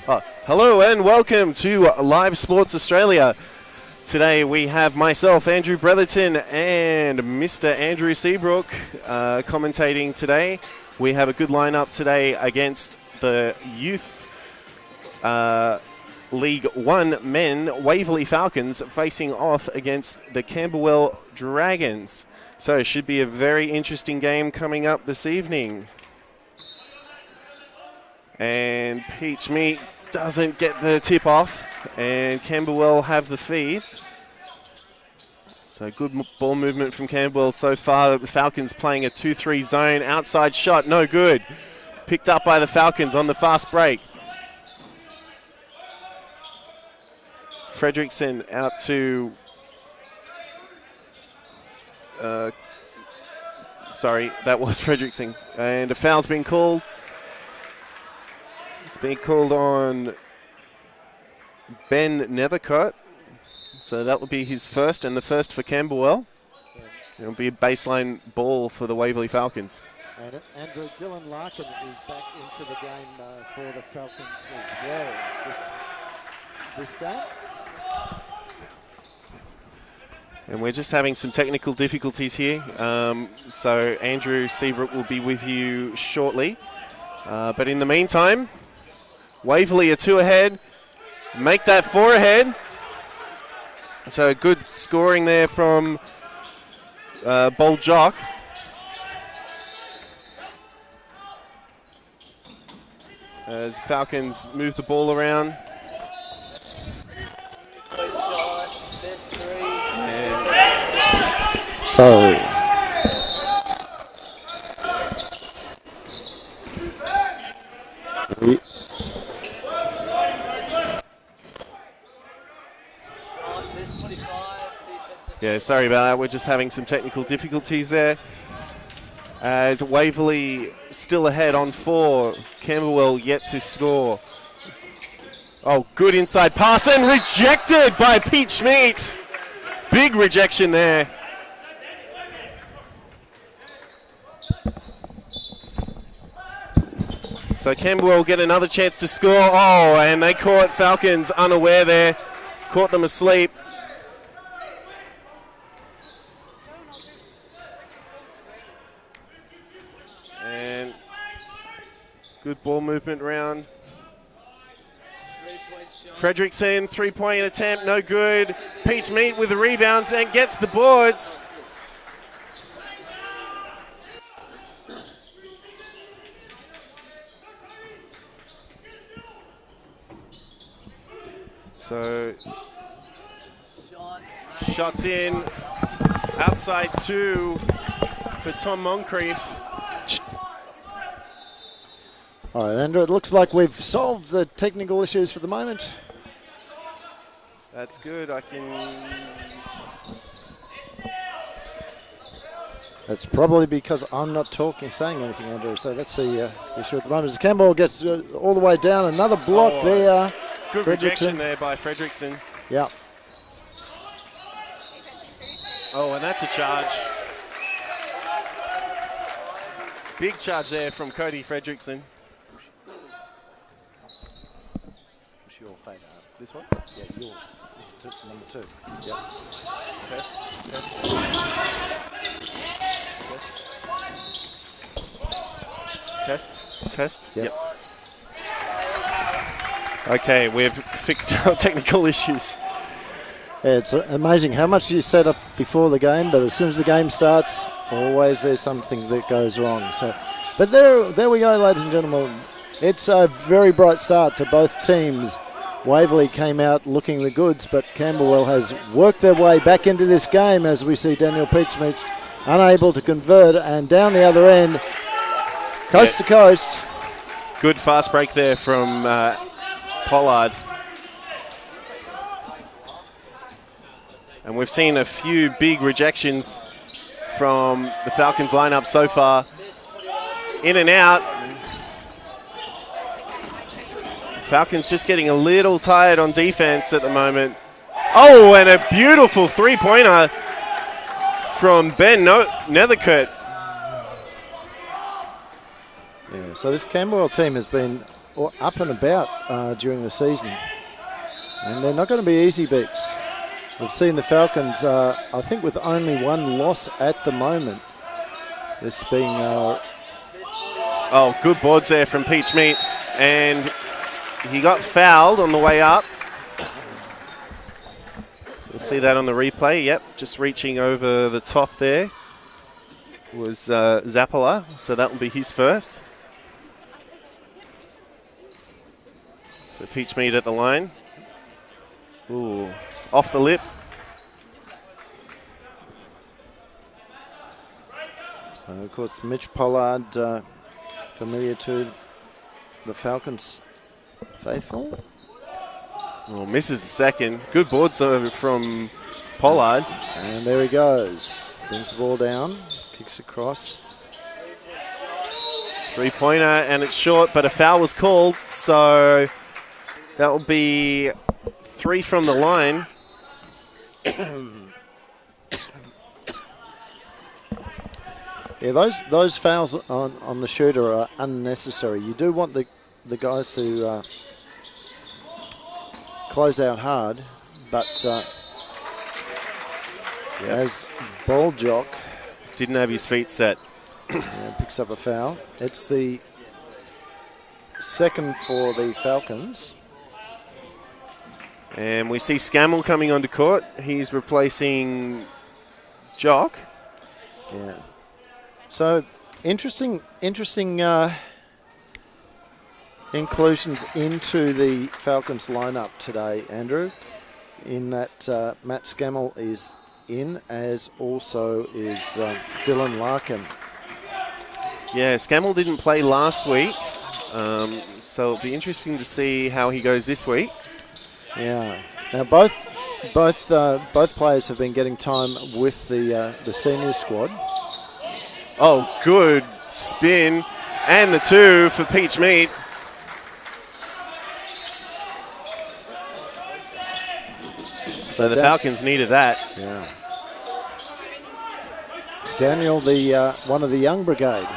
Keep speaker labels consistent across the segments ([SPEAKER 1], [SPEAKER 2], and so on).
[SPEAKER 1] Hello and welcome to Live Sports Australia. Today we have myself, Andrew Bretherton, and Mr. Andrew Seabrook commentating today. We have a good lineup today against the Youth League 1 men Waverley Falcons facing off against the Camberwell Dragons. So it should be a very interesting game coming up this evening. And Peach Meat doesn't get the tip off, and Camberwell have the feed. So good ball movement from Camberwell so far. The Falcons playing a 2-3 zone. Outside shot, no good. Picked up by the Falcons on the fast break. Fredrickson out to... sorry, that was Fredrickson. And a foul's been called. It's being called on Ben Nethercott. So that will be his first, and the first for Camberwell. It'll be a baseline ball for the Waverley Falcons.
[SPEAKER 2] And Andrew Dylan Larkin is back into the game for the Falcons as well this game.
[SPEAKER 1] And we're just having some technical difficulties here. So Andrew Seabrook will be with you shortly. But in the meantime, Waverley are 2 ahead. Make that 4 ahead. So good scoring there from Bold Jock. As Falcons move the ball around.
[SPEAKER 2] So
[SPEAKER 1] yeah, sorry about that. We're just having some technical difficulties there. As Waverley still ahead on 4. Camberwell yet to score. Oh, good inside pass and rejected by Peach Meat. Big rejection there. So Camberwell get another chance to score. Oh, and they caught Falcons unaware there. Caught them asleep. And good ball movement around. Fredrickson, 3-point attempt, no good. Peach Meat with the rebounds and gets the boards. So, shots in, outside 2 for Tom Moncrief.
[SPEAKER 2] all right, Andrew, it looks like we've solved the technical issues for the moment.
[SPEAKER 1] That's good.
[SPEAKER 2] That's probably because I'm not saying anything, Andrew. So that's the issue at the moment. As Campbell gets all the way down, another block there.
[SPEAKER 1] Good rejection there by Fredrickson.
[SPEAKER 2] Yeah.
[SPEAKER 1] Oh, and that's a charge. Big charge there from Cody Fredrickson.
[SPEAKER 2] What's your favourite? This one? Yeah, yours. Number 2. Yep.
[SPEAKER 1] Test.
[SPEAKER 2] Yep.
[SPEAKER 1] Okay, we've fixed our technical issues.
[SPEAKER 2] Yeah, it's amazing how much you set up before the game, but as soon as the game starts, always there's something that goes wrong. So, but there we go, ladies and gentlemen. It's a very bright start to both teams. Waverley came out looking the goods, but Camberwell has worked their way back into this game as we see Daniel Peachmeat unable to convert, and down the other end, coast to coast.
[SPEAKER 1] Good fast break there from Pollard. And we've seen a few big rejections from the Falcons lineup so far. In and out. Falcons just getting a little tired on defense at the moment. Oh, and a beautiful 3-pointer from Ben Nethercott.
[SPEAKER 2] Yeah, so this Camberwell team has been up and about during the season. And they're not going to be easy beats. We've seen the Falcons, I think, with only one loss at the moment. This being...
[SPEAKER 1] oh, good boards there from Peach Meat. And he got fouled on the way up. So we'll see that on the replay. Yep, just reaching over the top there was Zappala. So that will be his first. So Peach Meat at the line. Ooh, off the lip.
[SPEAKER 2] So, of course, Mitch Pollard, familiar to the Falcons faithful.
[SPEAKER 1] Well, misses the second. Good boards from Pollard.
[SPEAKER 2] And there he goes. Brings the ball down, kicks across.
[SPEAKER 1] Three-pointer, and it's short, but a foul was called, so that will be 3 from the line.
[SPEAKER 2] Yeah, those fouls on the shooter are unnecessary. You do want the guys to close out hard, but as Boljock
[SPEAKER 1] didn't have his feet set.
[SPEAKER 2] Picks up a foul. It's the second for the Falcons.
[SPEAKER 1] And we see Scammell coming onto court. He's replacing Jock.
[SPEAKER 2] Yeah. So interesting inclusions into the Falcons lineup today, Andrew, in that Matt Scammell is in, as also is Dylan Larkin.
[SPEAKER 1] Yeah, Scammell didn't play last week, so it'll be interesting to see how he goes this week.
[SPEAKER 2] Yeah. Now both players have been getting time with the seniors squad.
[SPEAKER 1] Oh, good spin, and the 2 for Peach Meat. So the Falcons needed that.
[SPEAKER 2] Yeah. Daniel, the one of the young brigade.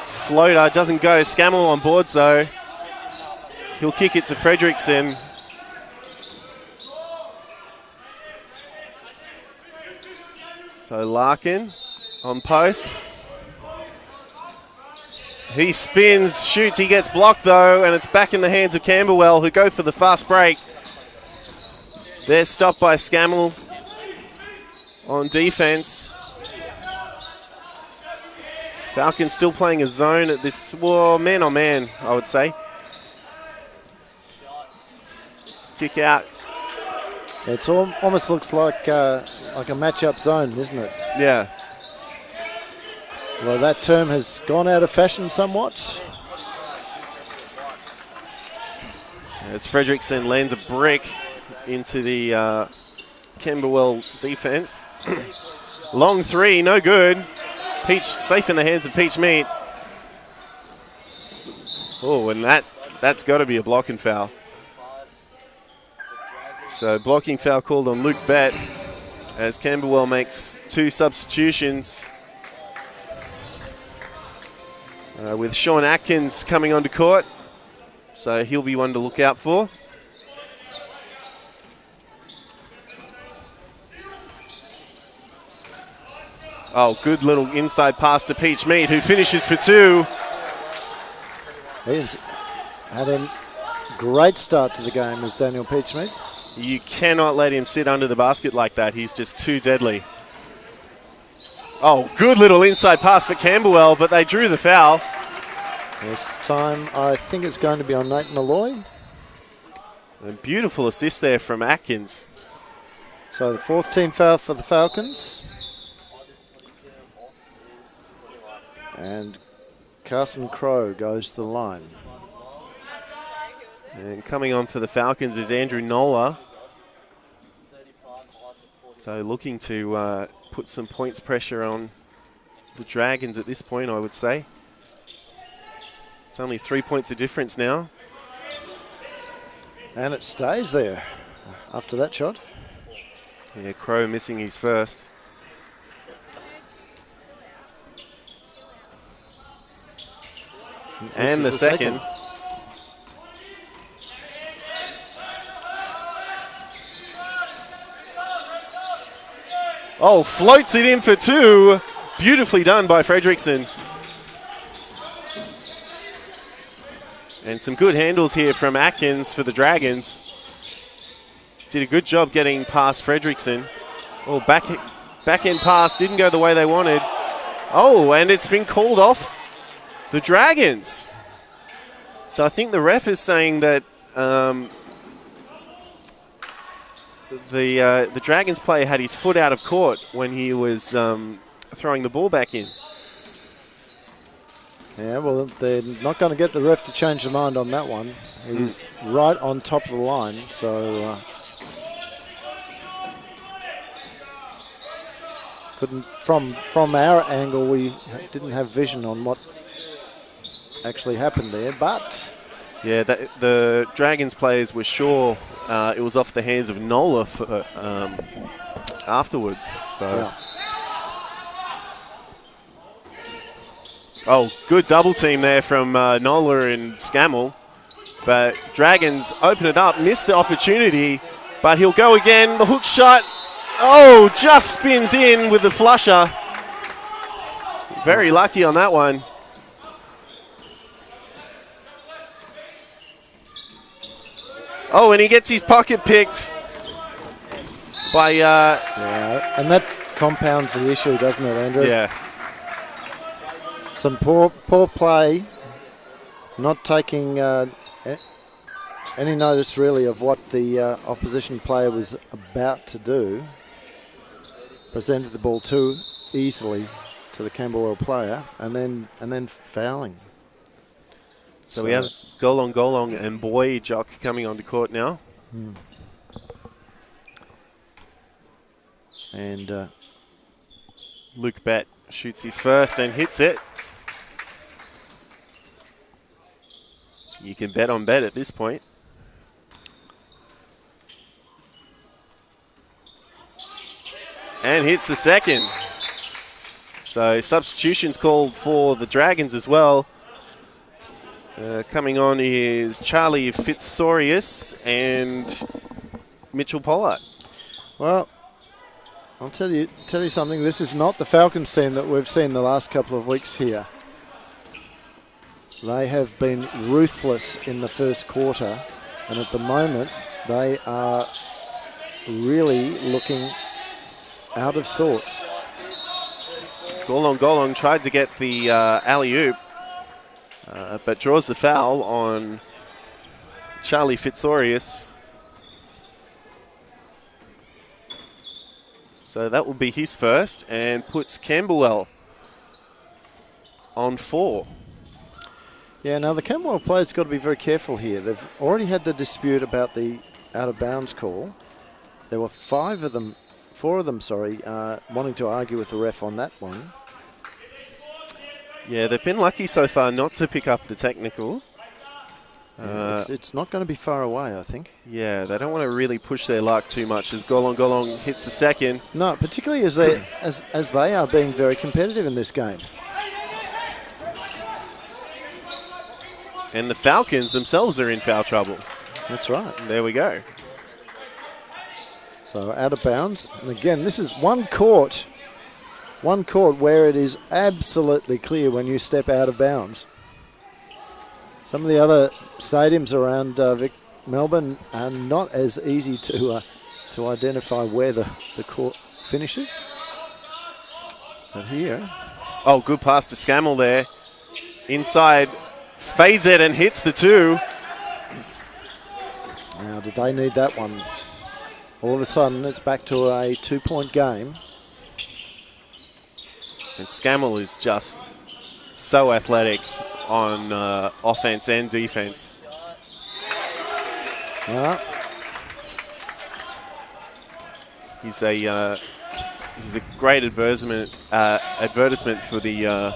[SPEAKER 1] Floater doesn't go. Scammell on boards though. He'll kick it to Fredrickson. So Larkin on post. He spins, shoots, he gets blocked though, and it's back in the hands of Camberwell, who go for the fast break. They're stopped by Scammell on defense. Falcons still playing a zone at this, well, man on man, I would say. Kick out.
[SPEAKER 2] It almost looks like a match-up zone, isn't it?
[SPEAKER 1] Yeah.
[SPEAKER 2] Well, that term has gone out of fashion somewhat.
[SPEAKER 1] As Fredrickson lands a brick into the Camberwell defense. Long 3, no good. Peach safe in the hands of Peach Meat. Oh, and that's got to be a blocking foul. So blocking foul called on Luke Bett as Camberwell makes 2 substitutions. With Sean Atkins coming onto court. So he'll be one to look out for. Oh, good little inside pass to Peach Meat, who finishes for 2.
[SPEAKER 2] He's had a great start to the game as Daniel Peach Meat.
[SPEAKER 1] You cannot let him sit under the basket like that. He's just too deadly. Oh, good little inside pass for Camberwell, but they drew the foul.
[SPEAKER 2] This time, I think it's going to be on Nate Malloy.
[SPEAKER 1] A beautiful assist there from Atkins.
[SPEAKER 2] So the 4th team foul for the Falcons. And Carson Crowe goes to the line.
[SPEAKER 1] And coming on for the Falcons is Andrew Nola. So looking to put some points pressure on the Dragons at this point, I would say. It's only 3 points of difference now.
[SPEAKER 2] And it stays there after that shot.
[SPEAKER 1] Yeah, Crowe missing his first. And the second. Oh, floats it in for two. Beautifully done by Fredrickson. And some good handles here from Atkins for the Dragons. Did a good job getting past Fredrickson. Oh, back end pass didn't go the way they wanted. Oh, and it's been called off the Dragons. So I think the ref is saying that the Dragons player had his foot out of court when he was throwing the ball back in.
[SPEAKER 2] Yeah, well, they're not going to get the ref to change their mind on that one. He's right on top of the line, so couldn't. From our angle, we didn't have vision on what actually happened there, but
[SPEAKER 1] yeah, the Dragons players were sure it was off the hands of Nola for, afterwards. So.
[SPEAKER 2] Yeah.
[SPEAKER 1] Oh, good double team there from Nola and Scammell. But Dragons open it up, missed the opportunity, but he'll go again. The hook shot, oh, just spins in with the flusher. Very lucky on that one. Oh, and he gets his pocket picked by...
[SPEAKER 2] yeah, and that compounds the issue, doesn't it, Andrew?
[SPEAKER 1] Yeah.
[SPEAKER 2] Some poor play, not taking any notice really of what the opposition player was about to do. Presented the ball too easily to the Camberwell player, and then fouling.
[SPEAKER 1] So we have Golong and Boy Jock coming onto court now.
[SPEAKER 2] And
[SPEAKER 1] Luke Bett shoots his first and hits it. You can bet on Bet at this point. And hits the second. So substitutions called for the Dragons as well. Coming on is Charlie Fitzorius and Mitchell Pollard.
[SPEAKER 2] Well, I'll tell you something. This is not the Falcons team that we've seen the last couple of weeks here. They have been ruthless in the first quarter, and at the moment they are really looking out of sorts.
[SPEAKER 1] Golong tried to get the alley-oop, but draws the foul on Charlie Fitzorius. So that will be his first and puts Camberwell on 4.
[SPEAKER 2] Yeah, now the Camberwell players got to be very careful here. They've already had the dispute about the out-of-bounds call. There were 4 of them, wanting to argue with the ref on that one.
[SPEAKER 1] Yeah, they've been lucky so far not to pick up the technical.
[SPEAKER 2] It's not going to be far away, I think.
[SPEAKER 1] Yeah, they don't want to really push their luck too much as Golong hits the second.
[SPEAKER 2] No, particularly as they are being very competitive in this game.
[SPEAKER 1] And the Falcons themselves are in foul trouble.
[SPEAKER 2] That's right.
[SPEAKER 1] There we go.
[SPEAKER 2] So out of bounds. And again, this is one court where it is absolutely clear when you step out of bounds. Some of the other stadiums around Melbourne are not as easy to identify where the court finishes. But here...
[SPEAKER 1] Oh, good pass to Scammell there. Inside, fades it and hits the 2.
[SPEAKER 2] Now, did they need that one? All of a sudden, it's back to a 2-point game.
[SPEAKER 1] And Scammell is just so athletic on offense and defense. He's a great advertisement for the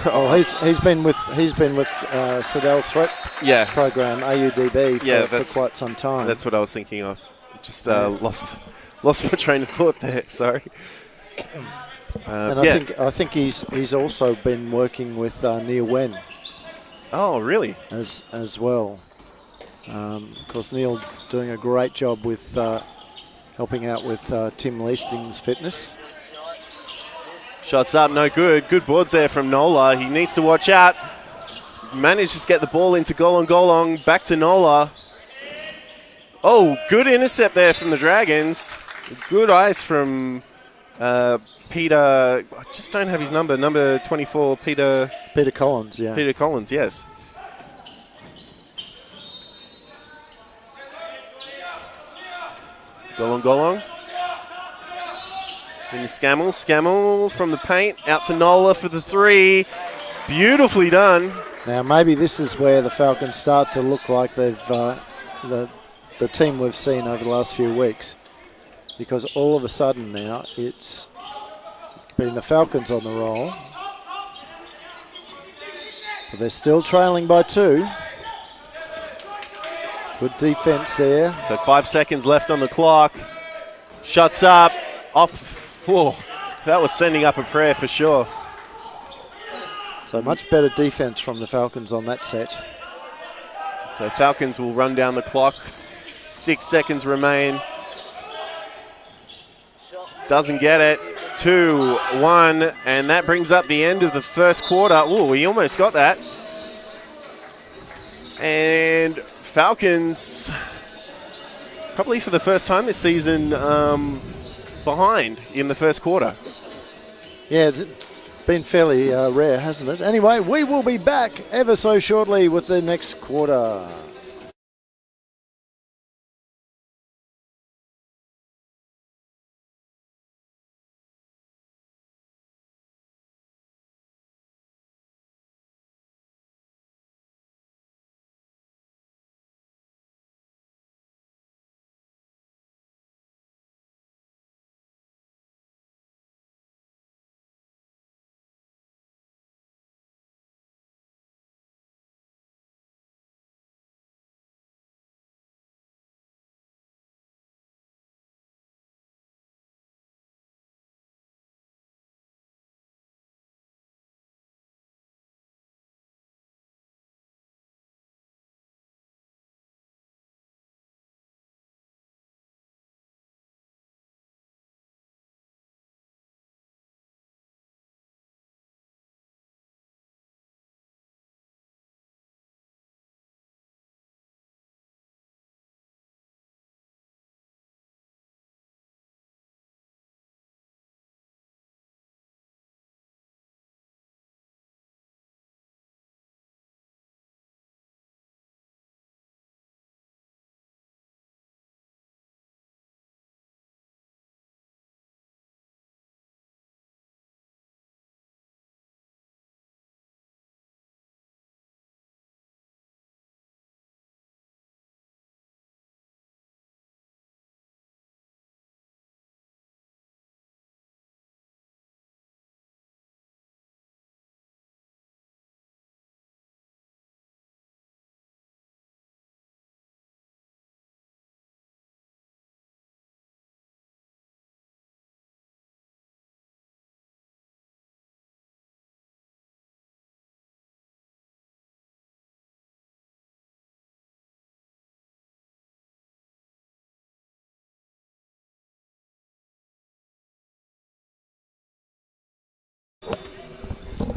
[SPEAKER 2] Oh, he's been with Siddell's threat program AUDB for quite some time.
[SPEAKER 1] That's what I was thinking of. Just Lost my train of thought there. Sorry.
[SPEAKER 2] And I think he's also been working with Neil Wen.
[SPEAKER 1] Oh, really?
[SPEAKER 2] As well. Of course, Neil doing a great job with helping out with Tim Leasting's fitness.
[SPEAKER 1] Shots up, no good. Good boards there from Nola. He needs to watch out. Manages to get the ball into Golong. Back to Nola. Oh, good intercept there from the Dragons. Good ice from Peter. I just don't have his number. Number 24, Peter
[SPEAKER 2] Collins, yeah.
[SPEAKER 1] Peter Collins, yes. Golong. Into Scammell from the paint. Out to Nola for the 3. Beautifully done.
[SPEAKER 2] Now maybe this is where the Falcons start to look like they've the team we've seen over the last few weeks, because all of a sudden now it's been the Falcons on the roll, but they're still trailing by 2. Good defense there.
[SPEAKER 1] So 5 seconds left on the clock. Shots up, off. Whoa, that was sending up a prayer for sure.
[SPEAKER 2] So much better defense from the Falcons on that set.
[SPEAKER 1] So Falcons will run down the clock. 6 seconds remain. Doesn't get it. 2-1, and that brings up the end of the first quarter. Oh, we almost got that. And Falcons, probably for the first time this season, behind in the first quarter.
[SPEAKER 2] Yeah, it's been fairly rare, hasn't it? Anyway, we will be back ever so shortly with the next quarter.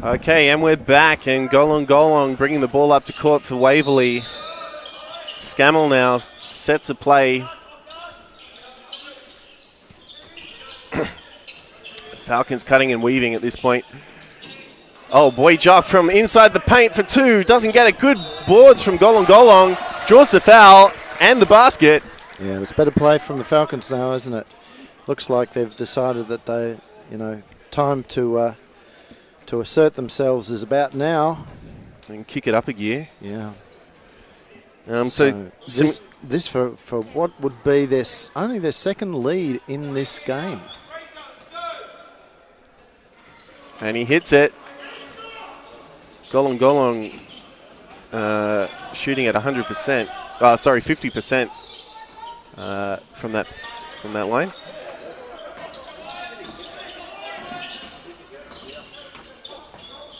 [SPEAKER 1] Okay, and we're back, and Golong bringing the ball up to court for Waverley. Scammell now sets a play. Falcons cutting and weaving at this point. Oh, boy, Jock from inside the paint for 2. Doesn't get it. Good boards from Golong. Draws the foul and the basket.
[SPEAKER 2] Yeah, it's better play from the Falcons now, isn't it? Looks like they've decided that they, time to assert themselves is about now.
[SPEAKER 1] And kick it up a gear.
[SPEAKER 2] Yeah.
[SPEAKER 1] So
[SPEAKER 2] this for what would be only their second lead in this game.
[SPEAKER 1] And he hits it. Golong shooting at 100%. 50% from that line.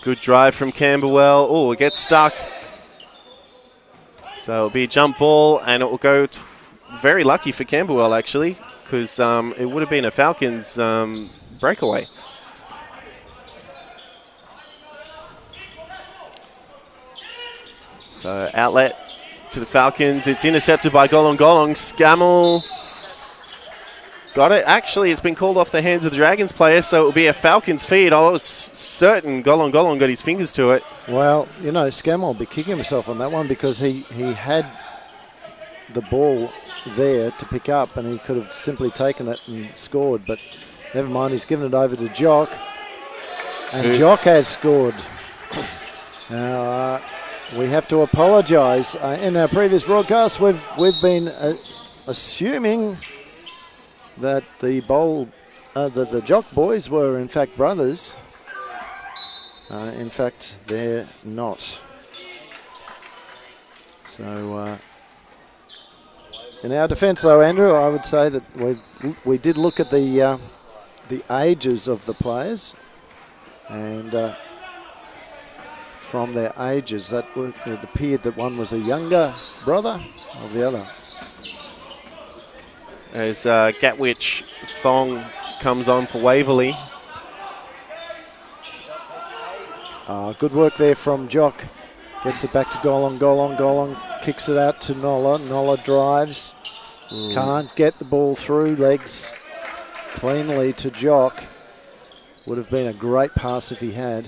[SPEAKER 1] Good drive from Camberwell. Oh, it gets stuck. So it'll be a jump ball, and it will go very lucky for Camberwell, actually, because it would have been a Falcons breakaway. So outlet to the Falcons. It's intercepted by Golong. Scammell got it. Actually, it's been called off the hands of the Dragons player, so it will be a Falcons feed. I was certain Golong got his fingers to it.
[SPEAKER 2] Well, you know, Scammell will be kicking himself on that one because he had the ball there to pick up and he could have simply taken it and scored, but never mind, he's given it over to Jock, and Jock has scored. Now, we have to apologise. In our previous broadcast, we've been assuming that the Jock boys were in fact brothers. In fact, they're not. So, in our defence, though, Andrew, I would say that we did look at the ages of the players, and from their ages, it appeared that one was a younger brother of the other.
[SPEAKER 1] As Gatwich Thong comes on for Waverley.
[SPEAKER 2] Good work there from Jock. Gets it back to Golong. Golong kicks it out to Nola. Nola drives. Can't get the ball through legs cleanly to Jock. Would have been a great pass if he had.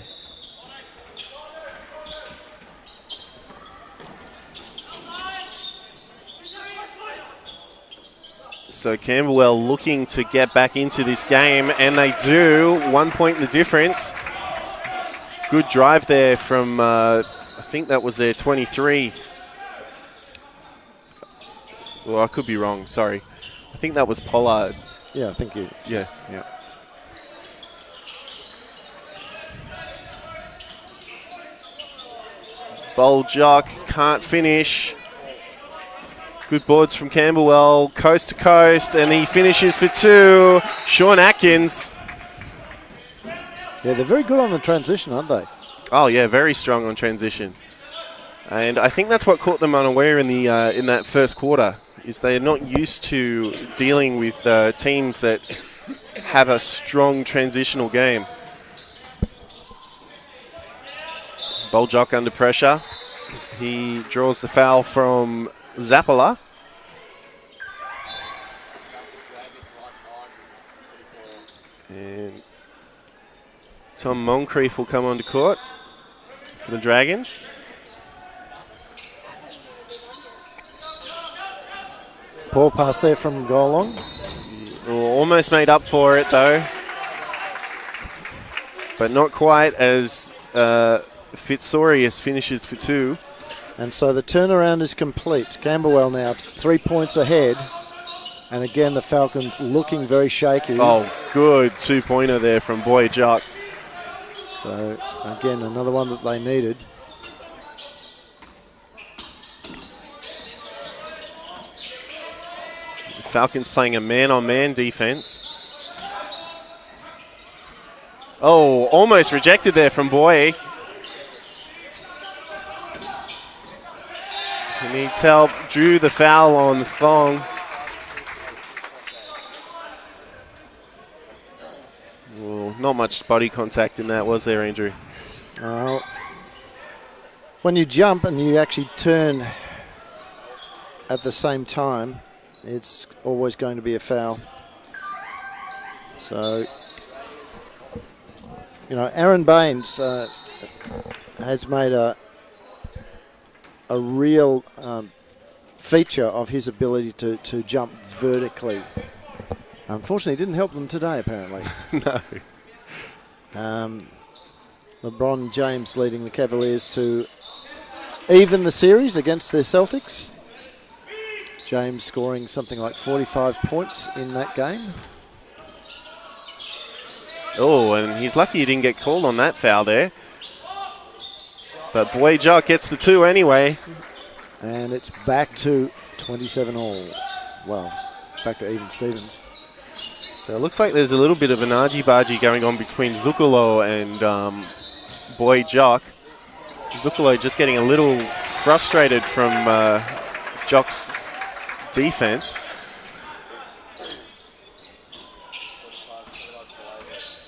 [SPEAKER 1] So Camberwell looking to get back into this game, and they do. 1 point the difference. Good drive there from, I think that was their 23. Well, I could be wrong, sorry. I think that was Pollard.
[SPEAKER 2] Yeah, I think you.
[SPEAKER 1] Yeah. Bowl Jock, can't finish. Good boards from Camberwell, coast to coast, and he finishes for two. Sean Atkins.
[SPEAKER 2] Yeah, they're very good on the transition, aren't they?
[SPEAKER 1] Oh yeah, very strong on transition. And I think that's what caught them unaware in the in that first quarter, is they're not used to dealing with teams that have a strong transitional game. Boljok under pressure. He draws the foul from Zappala. And Tom Moncrief will come onto court for the Dragons.
[SPEAKER 2] Poor pass there from Golong.
[SPEAKER 1] Almost made up for it though, but not quite, as Fitzorius finishes for two.
[SPEAKER 2] And so the turnaround is complete. Camberwell now 3 points ahead. And again, the Falcons looking very shaky.
[SPEAKER 1] Oh, good two-pointer there from Boy Jock.
[SPEAKER 2] So, again, another one that they needed.
[SPEAKER 1] The Falcons playing a man-on-man defense. Oh, almost rejected there from Boy. He needs help. Drew the foul on Thong. Well, not much body contact in that, was there, Andrew?
[SPEAKER 2] When you jump and you actually turn at the same time, it's always going to be a foul. So, you know, Aaron Baines has made a real feature of his ability to jump vertically. Unfortunately, it didn't help them today, apparently.
[SPEAKER 1] No.
[SPEAKER 2] LeBron James leading the Cavaliers to even the series against their Celtics. James scoring something like 45 points in that game.
[SPEAKER 1] Oh, and he's lucky he didn't get called on that foul there. But Boy Jock gets the two anyway.
[SPEAKER 2] And it's back to 27 all. Well, back to even Stevens.
[SPEAKER 1] So it looks like there's a little bit of an argy-bargy going on between Zuccolo and Boy Jock. Zuccolo just getting a little frustrated from Jock's defense.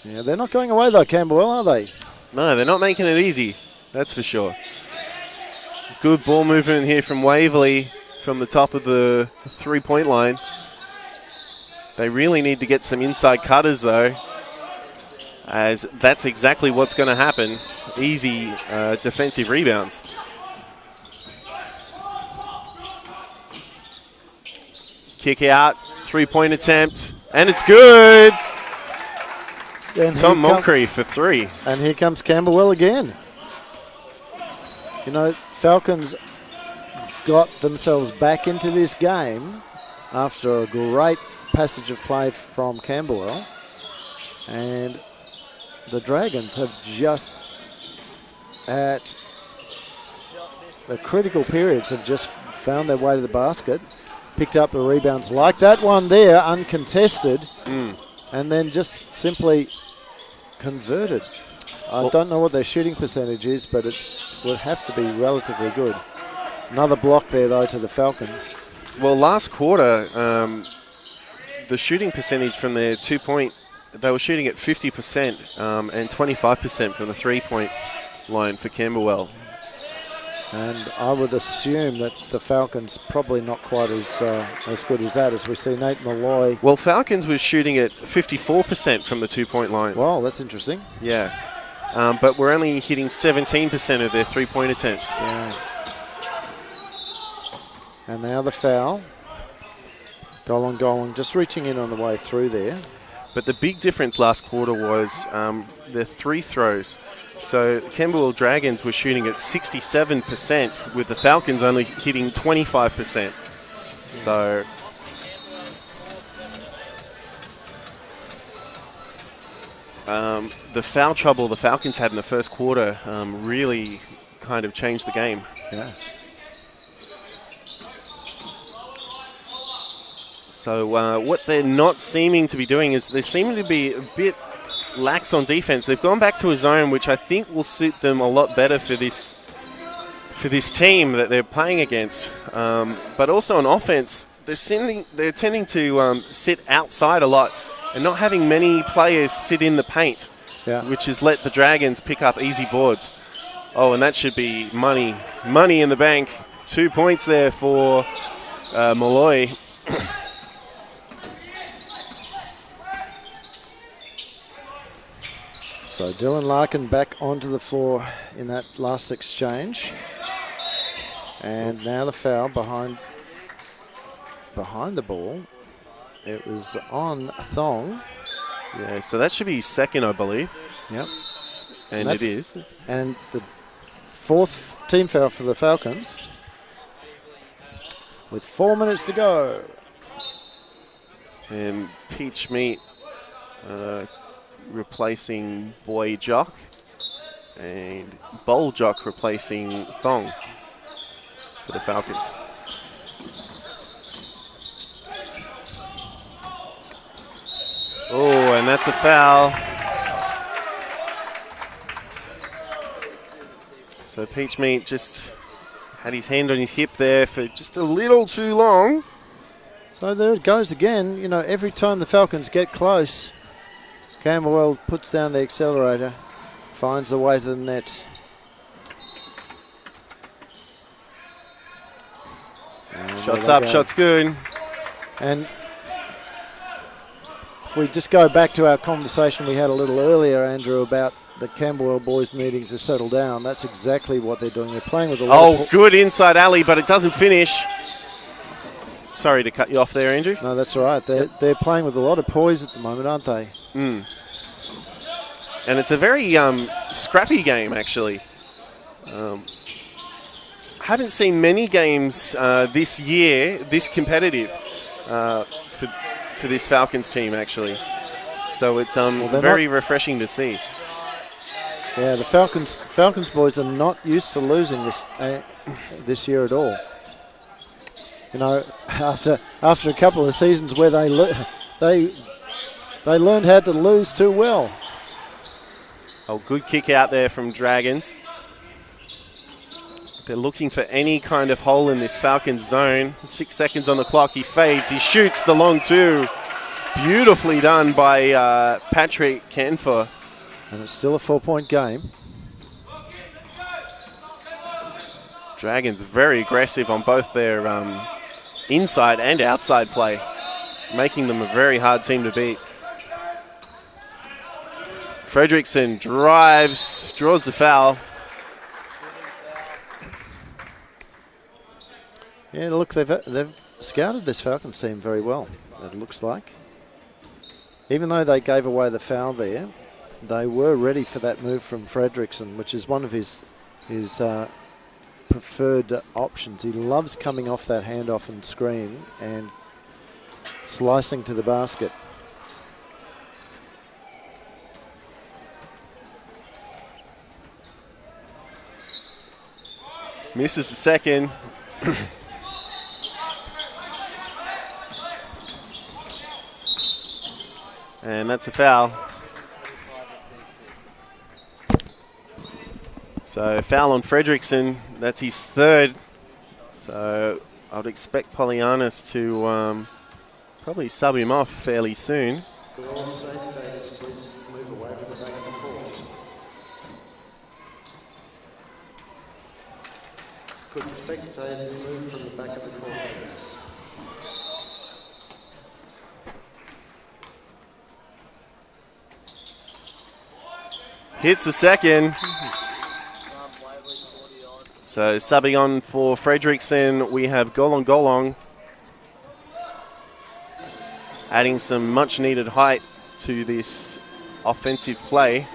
[SPEAKER 2] Yeah, they're not going away though, Camberwell, are they?
[SPEAKER 1] No, they're not making it easy. That's for sure. Good ball movement here from Waverley from the top of the 3-point line. They really need to get some inside cutters though, as that's exactly what's going to happen. Easy defensive rebounds. Kick out, 3-point attempt, and it's good.
[SPEAKER 2] And
[SPEAKER 1] Tom Moncrief for 3.
[SPEAKER 2] And here comes Camberwell again. You know, Falcons got themselves back into this game after a great passage of play from Camberwell. And the Dragons have just, at the critical periods, have just found their way to the basket, picked up the rebounds like that one there, uncontested, and then just simply converted. I don't know what their shooting percentage is, but it would have to be relatively good. Another block there, though, to the Falcons.
[SPEAKER 1] Well, last quarter, the shooting percentage from their 2-point, they were shooting at 50% and 25% from the 3-point line for Camberwell.
[SPEAKER 2] And I would assume that the Falcons probably not quite as good as that, as we see Nate Malloy.
[SPEAKER 1] Well, Falcons was shooting at 54% from the 2-point line.
[SPEAKER 2] Wow, that's interesting.
[SPEAKER 1] Yeah. But we're only hitting 17% of their 3-point attempts.
[SPEAKER 2] Yeah. And now the foul. Golan just reaching in on the way through there.
[SPEAKER 1] But the big difference last quarter was the 3 throws. So Camberwell Dragons were shooting at 67%, with the Falcons only hitting 25%. So the foul trouble the Falcons had in the first quarter really kind of changed the game.
[SPEAKER 2] Yeah.
[SPEAKER 1] So what they're not seeming to be doing is they seem to be a bit lax on defense. They've gone back to a zone which I think will suit them a lot better for this team that they're playing against. But also on offense, they're tending to sit outside a lot and not having many players sit in the paint, which has let the Dragons pick up easy boards. Oh, and that should be money in the bank. 2 points there for Malloy.
[SPEAKER 2] So Dylan Larkin back onto the floor in that last exchange. And now the foul behind the ball. It was on Thong.
[SPEAKER 1] Yeah, so that should be second, I believe.
[SPEAKER 2] Yep.
[SPEAKER 1] And it is.
[SPEAKER 2] And the 4th team foul for the Falcons. With 4 minutes to go.
[SPEAKER 1] And Peach Meat replacing Boy Jock, and Bowl Jock replacing Thong for the Falcons. Oh, and that's a foul. So Peach Meat just had his hand on his hip there for just a little too long.
[SPEAKER 2] So there it goes again. You know, every time the Falcons get close, Camberwell puts down the accelerator, finds the way to the net. And
[SPEAKER 1] shots up, shots good.
[SPEAKER 2] And if we just go back to our conversation we had a little earlier, Andrew, about the Camberwell boys needing to settle down, that's exactly what they're doing. They're playing with a lot of
[SPEAKER 1] good inside alley, but it doesn't finish. Sorry to cut you off there, Andrew.
[SPEAKER 2] No, that's all right. They're playing with a lot of poise at the moment, aren't they?
[SPEAKER 1] And it's a very scrappy game, actually. Haven't seen many games this year this competitive for this Falcons team, actually. So it's very refreshing to see.
[SPEAKER 2] Yeah, the Falcons boys are not used to losing this year at all. You know, after a couple of seasons where they learned how to lose too well.
[SPEAKER 1] Oh, good kick out there from Dragons. They're looking for any kind of hole in this Falcons zone. 6 seconds on the clock. He fades. He shoots the long two. Beautifully done by Patrick Canfor.
[SPEAKER 2] And it's still a 4-point game.
[SPEAKER 1] Dragons very aggressive on both their inside and outside play, making them a very hard team to beat. Fredrickson drives, draws the foul.
[SPEAKER 2] Yeah, look, they've scouted this Falcons team very well, it looks like. Even though they gave away the foul there, they were ready for that move from Fredrickson, which is one of his preferred options. He loves coming off that handoff and screen and slicing to the basket.
[SPEAKER 1] Misses the second. And that's a foul. So foul on Fredrickson. That's his third. So I would expect Polyanis to probably sub him off fairly soon.
[SPEAKER 2] Could the spectators move from the back of the court, please?
[SPEAKER 1] Hits the second. So subbing on for Fredrickson, we have Golong. Adding some much needed height to this offensive play.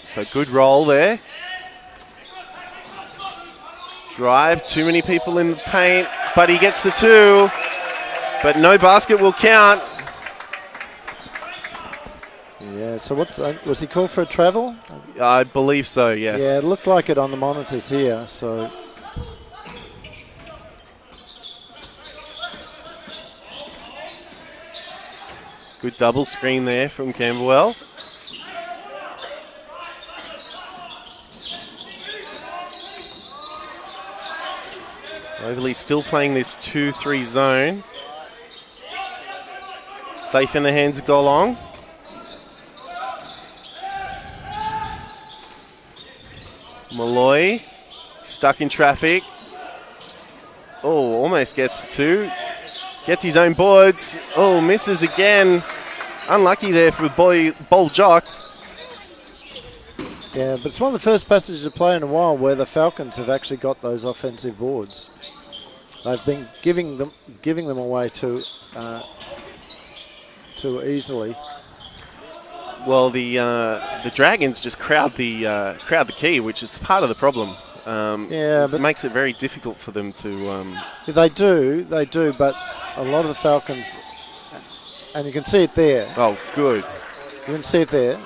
[SPEAKER 1] So good roll there. Drive, too many people in the paint, but he gets the two. But no basket will count.
[SPEAKER 2] Yeah, so was he called for a travel?
[SPEAKER 1] I believe so, yes.
[SPEAKER 2] Yeah, it looked like it on the monitors here, so.
[SPEAKER 1] Good double screen there from Camberwell. Waverley still playing this 2-3 zone. Safe in the hands of Golong. Malloy stuck in traffic. Oh, almost gets the two. Gets his own boards. Oh, misses again. Unlucky there for Bol Jock.
[SPEAKER 2] Yeah, but it's one of the first passages of play in a while where the Falcons have actually got those offensive boards. They've been giving them away too easily.
[SPEAKER 1] Well, the Dragons just crowd the key, which is part of the problem.
[SPEAKER 2] Yeah,
[SPEAKER 1] it makes it very difficult for them to.
[SPEAKER 2] They do, but a lot of the Falcons, and you can see it there.
[SPEAKER 1] Oh, good.
[SPEAKER 2] You can see it there.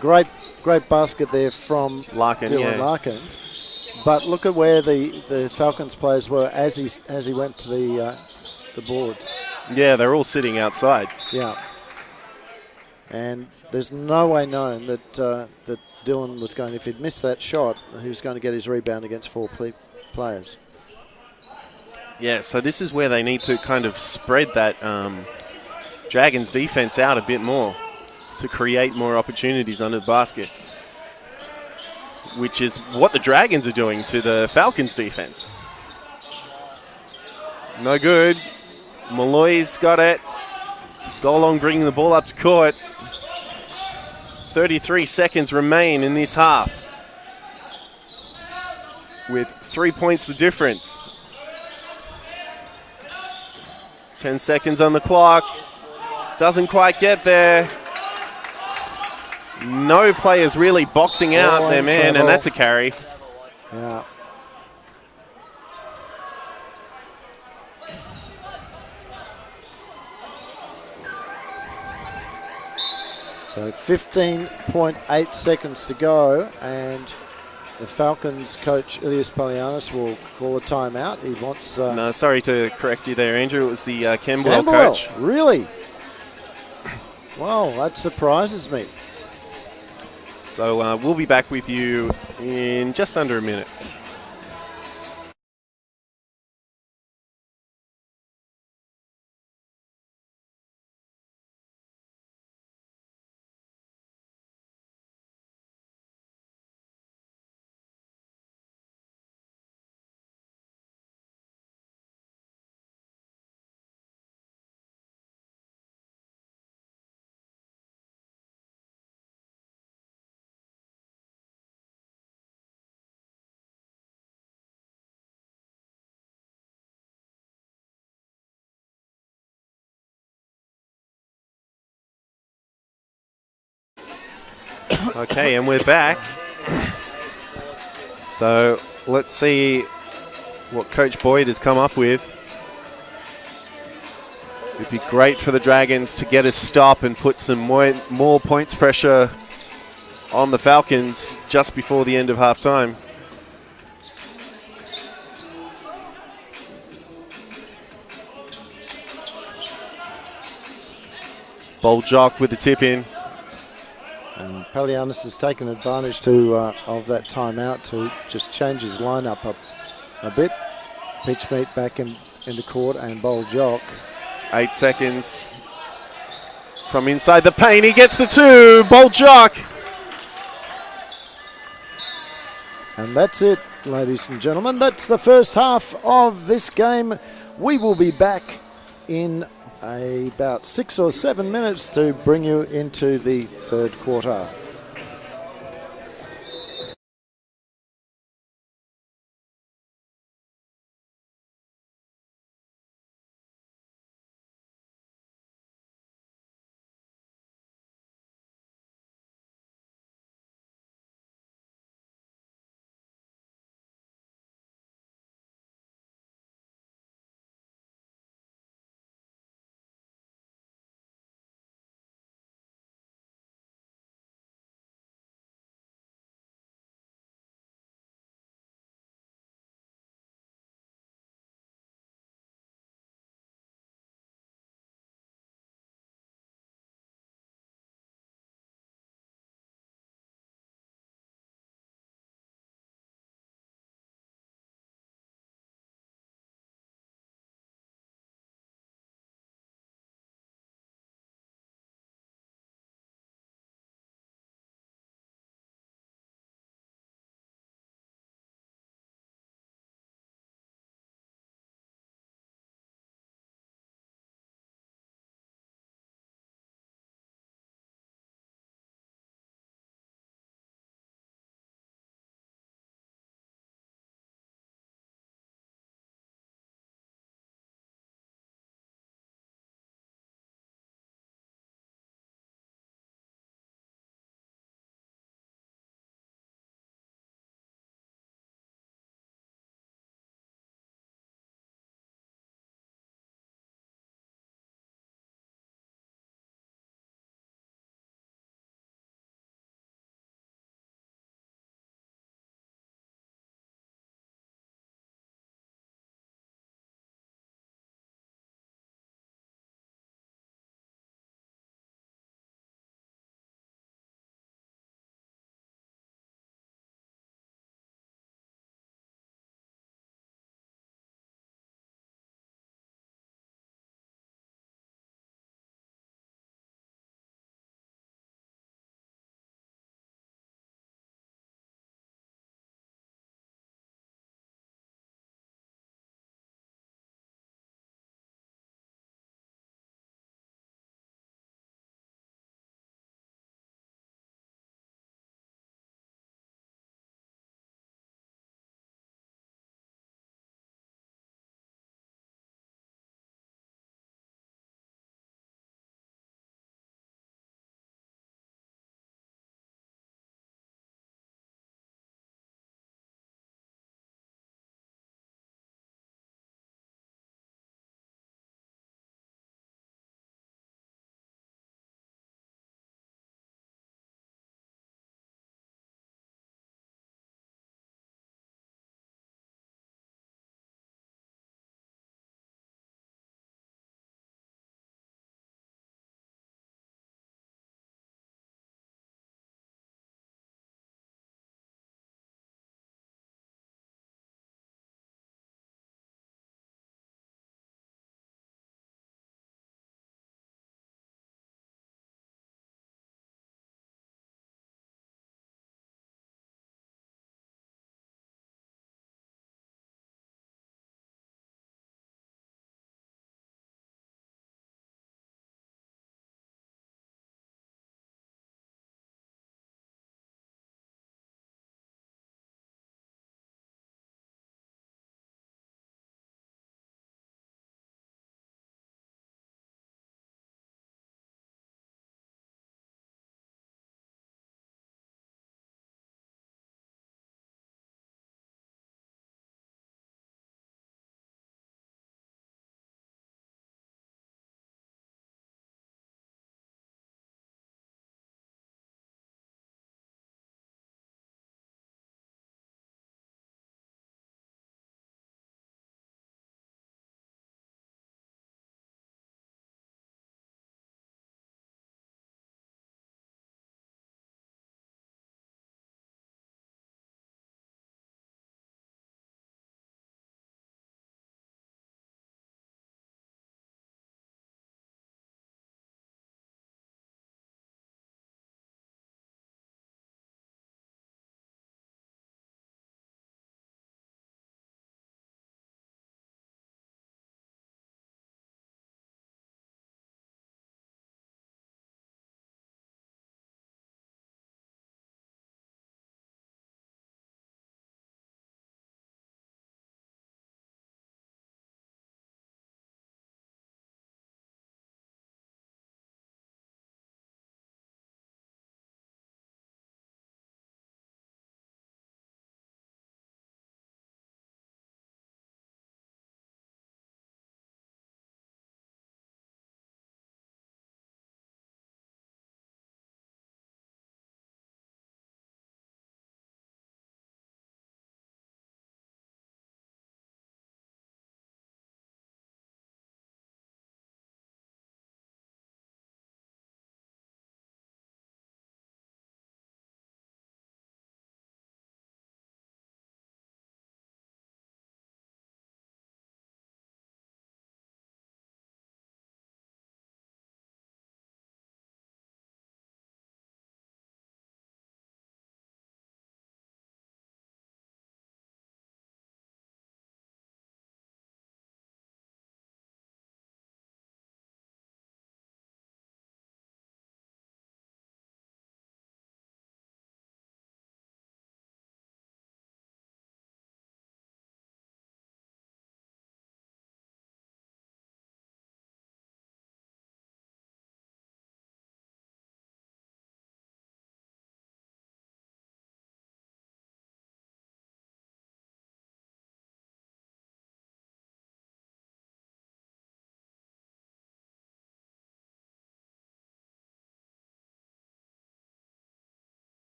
[SPEAKER 2] Great basket there from
[SPEAKER 1] Larkin,
[SPEAKER 2] Dylan Larkins. But look at where the Falcons players were as he went to the boards.
[SPEAKER 1] Yeah, they're all sitting outside.
[SPEAKER 2] Yeah. And there's no way known that that Dylan was going, if he'd missed that shot, he was going to get his rebound against four players.
[SPEAKER 1] Yeah, so this is where they need to kind of spread that Dragons defense out a bit more to create more opportunities under the basket, which is what the Dragons are doing to the Falcons defense. No good. Malloy's got it. Golong bringing the ball up to court. 33 seconds remain in this half, with 3 points the difference. 10 seconds on the clock. Doesn't quite get there. No players really boxing out their man,
[SPEAKER 2] trouble.
[SPEAKER 1] And that's a carry.
[SPEAKER 2] Yeah. So 15.8 seconds to go, and the Falcons coach, Ilias Polianis, will call a timeout. He wants...
[SPEAKER 1] no, sorry to correct you there, Andrew. It was the Camberwell coach.
[SPEAKER 2] Really? Well, that surprises me.
[SPEAKER 1] So we'll be back with you in just under a minute. Okay, and we're back. So let's see what Coach Boyd has come up with. It'd be great for the Dragons to get a stop and put some more points pressure on the Falcons just before the end of half-time. Boljock with the tip in.
[SPEAKER 2] And Polianis has taken advantage of that timeout to just change his lineup up a bit. Pitchmeat back into court and Boljock.
[SPEAKER 1] 8 seconds from inside the paint. He gets the 2. Boljock.
[SPEAKER 2] And that's it, ladies and gentlemen. That's the first half of this game. We will be back in about 6 or 7 minutes to bring you into the third quarter.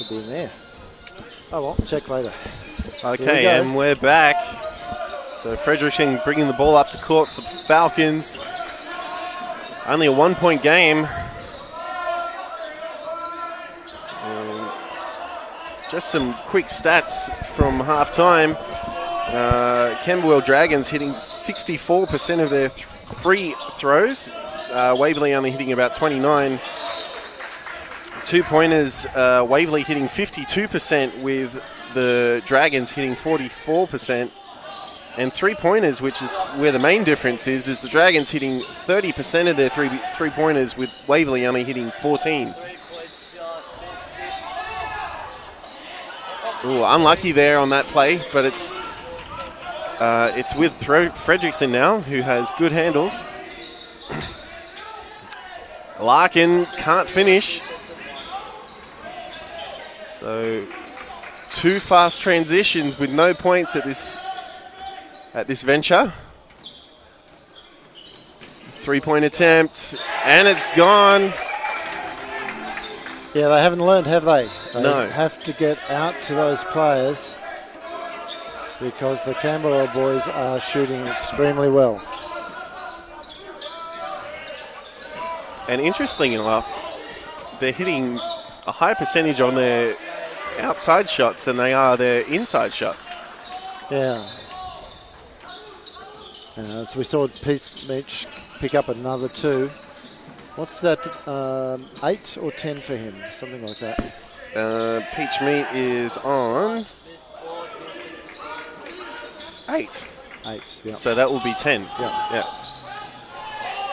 [SPEAKER 2] should be in there. Oh well, check later.
[SPEAKER 1] Okay, and we're back. So Frederickson bringing the ball up the court for the Falcons. Only a 1-point game. Just some quick stats from halftime. Camberwell Dragons hitting 64% of their free throws. Waverley only hitting about 29. 2-pointers, Waverley hitting 52% with the Dragons hitting 44%. And 3-pointers, which is where the main difference is the Dragons hitting 30% of their three-pointers with Waverley only hitting 14. Ooh, unlucky there on that play, but it's with Fredrickson now, who has good handles. Larkin can't finish. So 2 fast transitions with no points at this venture. 3-point attempt, and it's gone.
[SPEAKER 2] Yeah, they haven't learned, have they? They
[SPEAKER 1] No.
[SPEAKER 2] have to get out to those players because the Camberwell boys are shooting extremely well.
[SPEAKER 1] And interestingly enough, they're hitting a higher percentage on their outside shots than they are their inside shots.
[SPEAKER 2] Yeah. So we saw Peace Mitch pick up another 2. What's that, 8 or 10 for him? Something like that.
[SPEAKER 1] Peach Meat is on 8.
[SPEAKER 2] 8, yeah.
[SPEAKER 1] So that will be 10.
[SPEAKER 2] Yeah.
[SPEAKER 1] Yeah.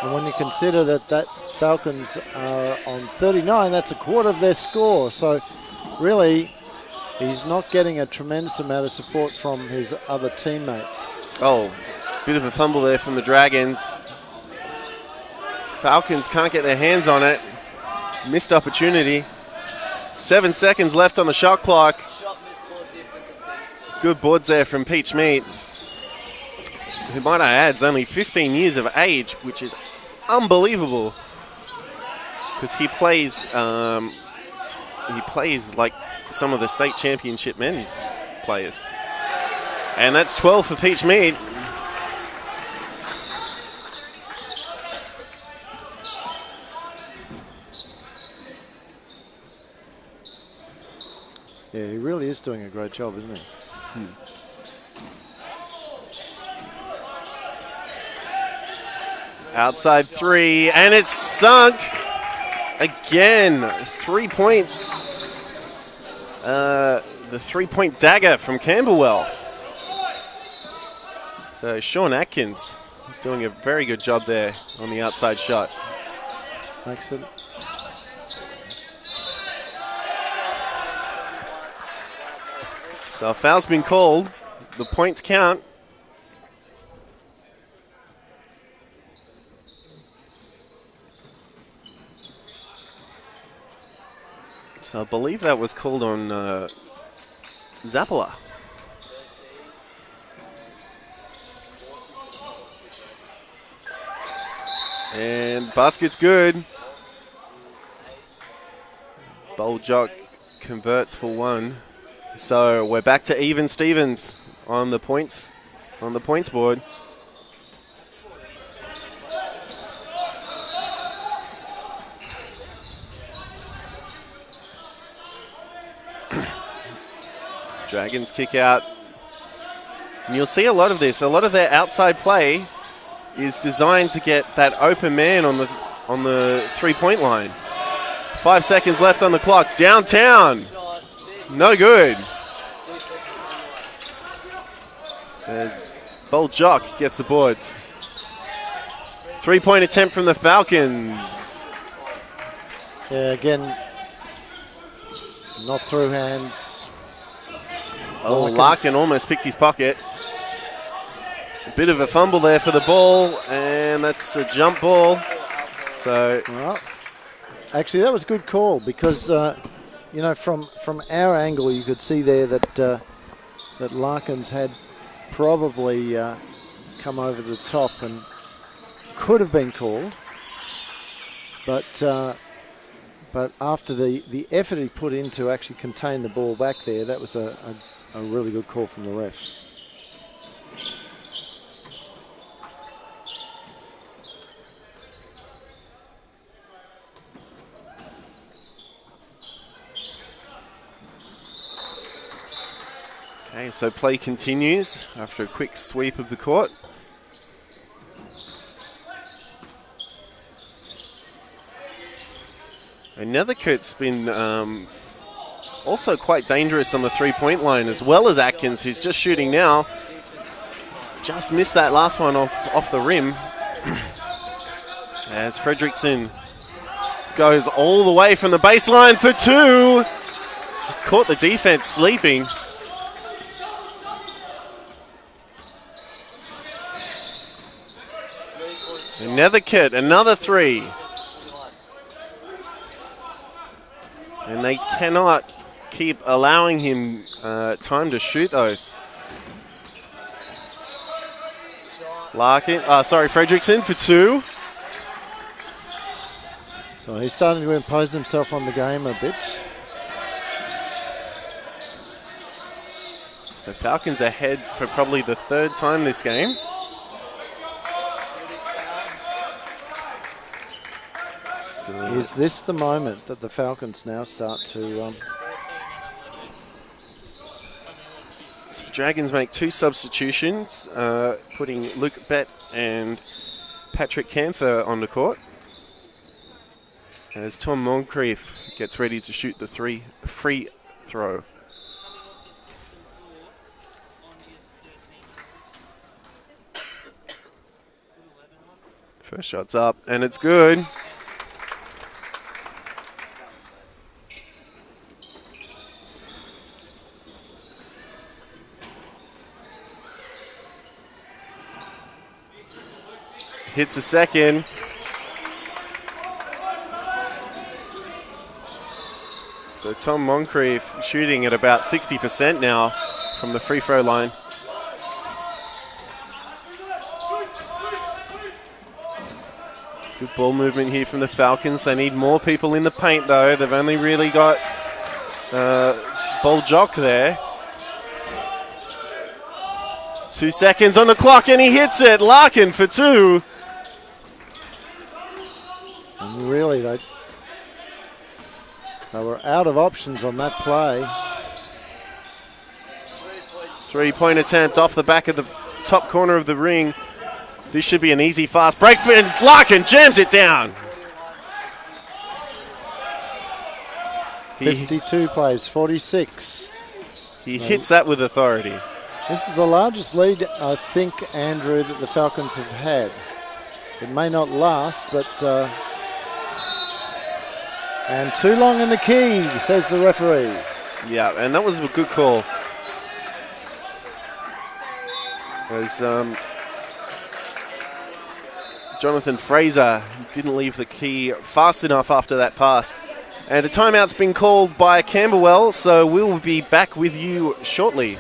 [SPEAKER 2] And when you consider that Falcons are on 39, that's a quarter of their score. So really, he's not getting a tremendous amount of support from his other teammates.
[SPEAKER 1] Oh, bit of a fumble there from the Dragons. Falcons can't get their hands on it. Missed opportunity. 7 seconds left on the shot clock. Good boards there from Peach Meat, who might I add is only 15 years of age, which is unbelievable. Because he plays like some of the state championship men's players. And that's 12 for Peach Meat.
[SPEAKER 2] Yeah, he really is doing a great job, isn't he?
[SPEAKER 1] Outside 3, and it's sunk again. 3-point, the 3-point dagger from Camberwell. So Sean Atkins doing a very good job there on the outside shot.
[SPEAKER 2] Makes it.
[SPEAKER 1] So a foul's been called. The points count. So I believe that was called on Zappala. And basket's good. Boljock converts for 1. So we're back to even Stevens on the points board. Dragons kick out. And you'll see a lot of this. A lot of their outside play is designed to get that open man on the 3-point line. 5 seconds left on the clock. Downtown. No good. There's Boljock gets the boards. 3-point attempt from the Falcons.
[SPEAKER 2] Yeah, again, not through hands.
[SPEAKER 1] Oh, Larkin almost picked his pocket. A bit of a fumble there for the ball, and that's a jump ball. So,
[SPEAKER 2] well, actually, that was a good call because, you know, from our angle, you could see there that that Larkins had probably come over the top and could have been called, but But after the effort he put in to actually contain the ball back there, that was a really good call from the refs.
[SPEAKER 1] Okay, so play continues after a quick sweep of the court. And Nethercote's been also quite dangerous on the three-point line, as well as Atkins, who's just shooting now. Just missed that last one off the rim. As Fredrickson goes all the way from the baseline for two. Caught the defense sleeping. And Nethercote, another three. And they cannot keep allowing him time to shoot those. Fredrickson for two.
[SPEAKER 2] So he's starting to impose himself on the game a bit.
[SPEAKER 1] So Falcons ahead for probably the third time this game.
[SPEAKER 2] Is this the moment that the Falcons now start to...
[SPEAKER 1] So Dragons make two substitutions, putting Luke Bett and Patrick Canther on the court. As Tom Moncrief gets ready to shoot the free throw. First shot's up, and it's good. Hits a second. So Tom Moncrief shooting at about 60% now from the free throw line. Good ball movement here from the Falcons. They need more people in the paint though. They've only really got Bol Jock there. 2 seconds on the clock and he hits it. Larkin for two.
[SPEAKER 2] And really, they were out of options on that play.
[SPEAKER 1] Three-point attempt off the back of the top corner of the ring. This should be an easy, fast break for Larkin. Jams it down.
[SPEAKER 2] 52 plays, 46.
[SPEAKER 1] He hits that with authority.
[SPEAKER 2] This is the largest lead, I think, Andrew, that the Falcons have had. It may not last, but... and too long in the key, says the referee.
[SPEAKER 1] Yeah, and that was a good call. As Jonathan Fraser didn't leave the key fast enough after that pass. And a timeout's been called by Camberwell, so we'll be back with you shortly.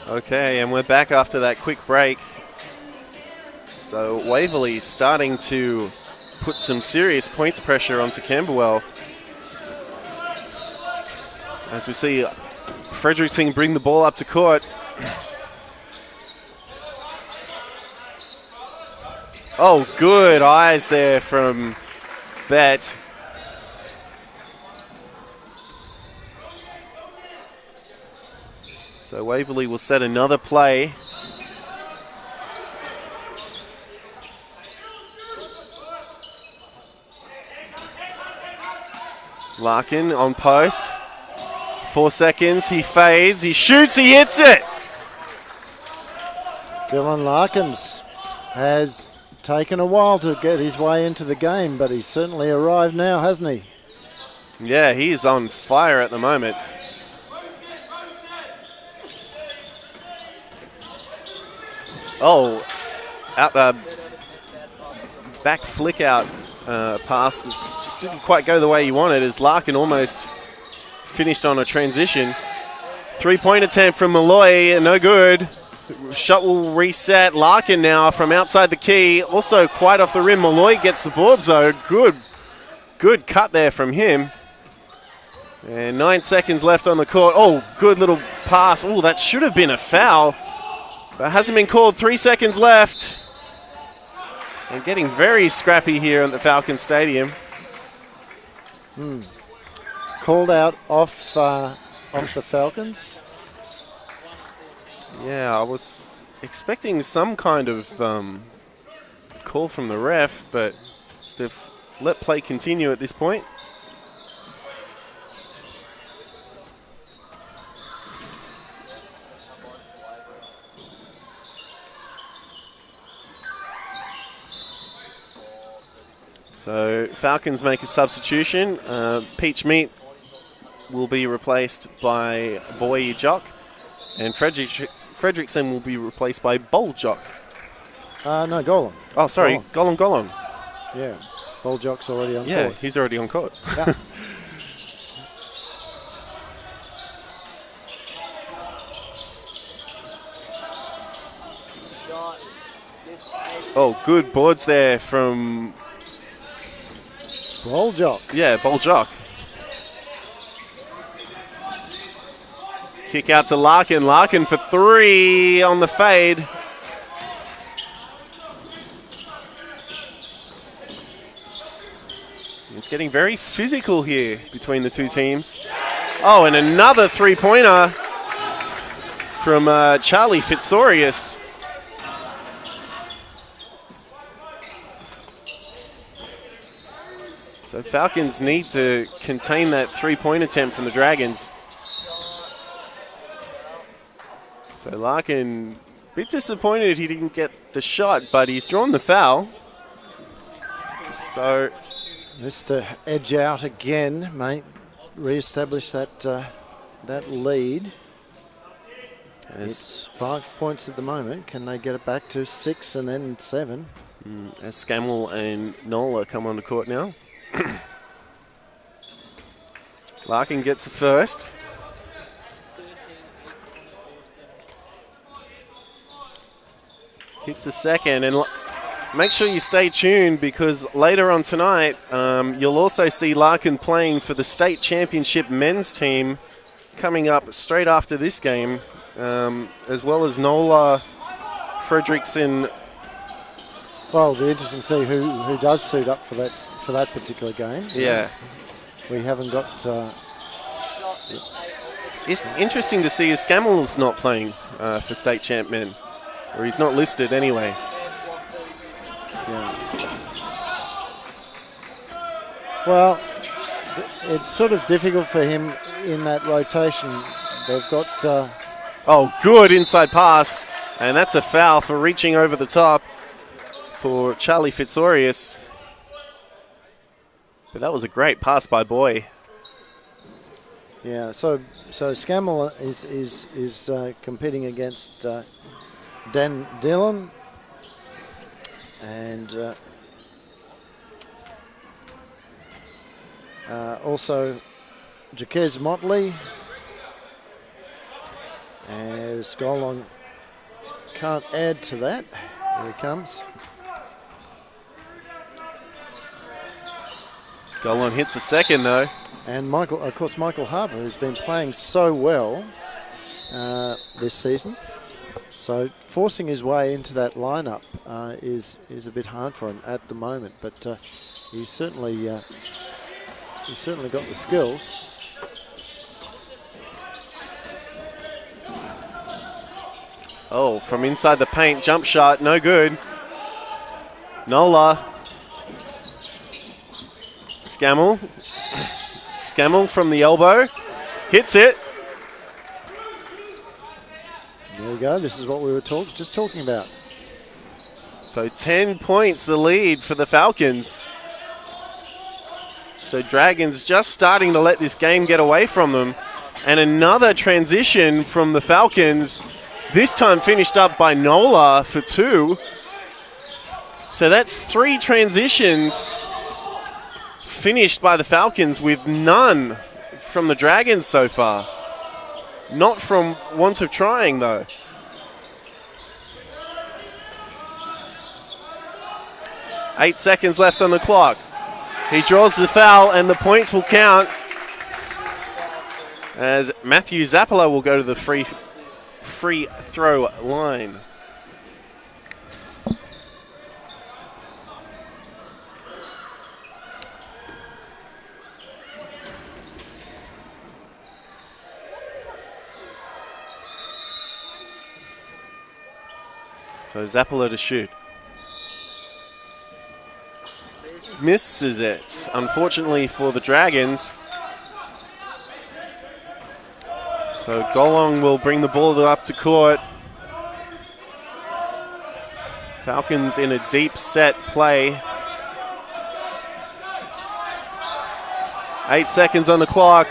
[SPEAKER 1] Okay, and we're back after that quick break. So Waverley starting to put some serious points pressure onto Camberwell. As we see Fredrickson bring the ball up to court. Oh, good eyes there from Bet. So Waverley will set another play. Larkin on post. 4 seconds, he fades, he shoots, he hits it!
[SPEAKER 2] Dylan Larkins has taken a while to get his way into the game, but he's certainly arrived now, hasn't he?
[SPEAKER 1] Yeah, he's on fire at the moment. Oh, out the back flick out pass. Just didn't quite go the way he wanted as Larkin almost finished on a transition. 3-point attempt from Malloy, no good. Shot will reset. Larkin now from outside the key, also quite off the rim. Malloy gets the boards though. Good cut there from him. And 9 seconds left on the court. Oh, good little pass. Oh, that should have been a foul. But hasn't been called. 3 seconds left. And getting very scrappy here at the Falcon Stadium.
[SPEAKER 2] Called out off the Falcons.
[SPEAKER 1] Yeah, I was expecting some kind of call from the ref, but they've let play continue at this point. So Falcons make a substitution. Peach Meat will be replaced by Boy Jock, and Fredrickson will be replaced by Bowl Jock.
[SPEAKER 2] No, Golan.
[SPEAKER 1] Oh, sorry, Golan.
[SPEAKER 2] Yeah, Bowl Jock's already on court.
[SPEAKER 1] Yeah, he's already on court.
[SPEAKER 2] Yeah.
[SPEAKER 1] Oh, good boards there from...
[SPEAKER 2] Bowl Jock.
[SPEAKER 1] Yeah, Bowl Jock. Kick out to Larkin. Larkin for 3 on the fade. It's getting very physical here between the two teams. Oh, and another 3-pointer from Charlie Fitzorius. So Falcons need to contain that 3-point attempt from the Dragons. So Larkin, a bit disappointed he didn't get the shot, but he's drawn the foul. So
[SPEAKER 2] Just to edge out again, mate, re-establish that that lead. It's 5 points at the moment. Can they get it back to 6 and then 7?
[SPEAKER 1] As Camberwell and Nola come on the court now. Larkin gets the first. Hits the second, and make sure you stay tuned because later on tonight you'll also see Larkin playing for the state championship men's team coming up straight after this game, as well as Nola, Fredrickson.
[SPEAKER 2] Well, it'll be interesting to see who does suit up for that particular game.
[SPEAKER 1] Yeah.
[SPEAKER 2] We haven't got...
[SPEAKER 1] It's interesting to see Camberwell's not playing for state champ men, or he's not listed anyway.
[SPEAKER 2] Yeah. Well, it's sort of difficult for him in that rotation. They've got...
[SPEAKER 1] Oh, good inside pass, and that's a foul for reaching over the top for Charlie Fitzorius. But that was a great pass by Boy.
[SPEAKER 2] Yeah, so Scammell is competing against Dan Dillon and also Jaquez Motley. As Golong can't add to that. Here he comes.
[SPEAKER 1] Golan hits a second though.
[SPEAKER 2] And Michael, of course, Michael Harper, who's been playing so well this season. So forcing his way into that lineup is a bit hard for him at the moment. But he's certainly got the skills.
[SPEAKER 1] Oh, from inside the paint, jump shot, no good. Nola. Scammell from the elbow, hits it.
[SPEAKER 2] There you go, this is what we were just talking about.
[SPEAKER 1] So 10 points the lead for the Falcons. So Dragons just starting to let this game get away from them. And another transition from the Falcons, this time finished up by Nola for 2. So that's 3 transitions finished by the Falcons with none from the Dragons so far. Not from want of trying though. Eight seconds left on the clock. He draws the foul and the points will count as Matthew Zappala will go to the free throw line. So Zappala to shoot. Misses it, unfortunately for the Dragons. So Golong will bring the ball up to court. Falcons in a deep set play. 8 seconds on the clock.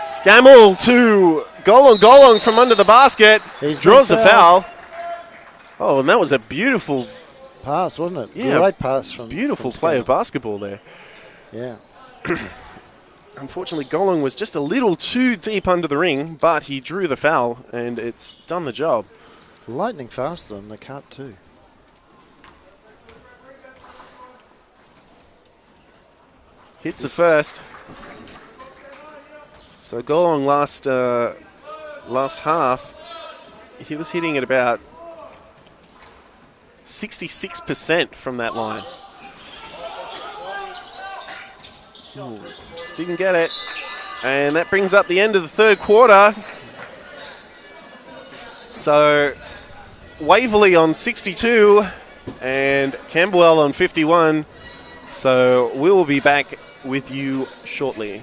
[SPEAKER 1] Scammell to Golong. Golong from under the basket. Draws the foul. Oh, and that was a beautiful
[SPEAKER 2] pass, wasn't it?
[SPEAKER 1] Yeah,
[SPEAKER 2] great pass from.
[SPEAKER 1] Beautiful play of basketball there.
[SPEAKER 2] Yeah.
[SPEAKER 1] Unfortunately, Golong was just a little too deep under the ring, but he drew the foul, and it's done the job.
[SPEAKER 2] Lightning fast on the cut too.
[SPEAKER 1] Hits the first. So Golong last half, he was hitting at about 66% from that line. Ooh, just didn't get it. And that brings up the end of the third quarter. So Waverley on 62 and Camberwell on 51. So we will be back with you shortly.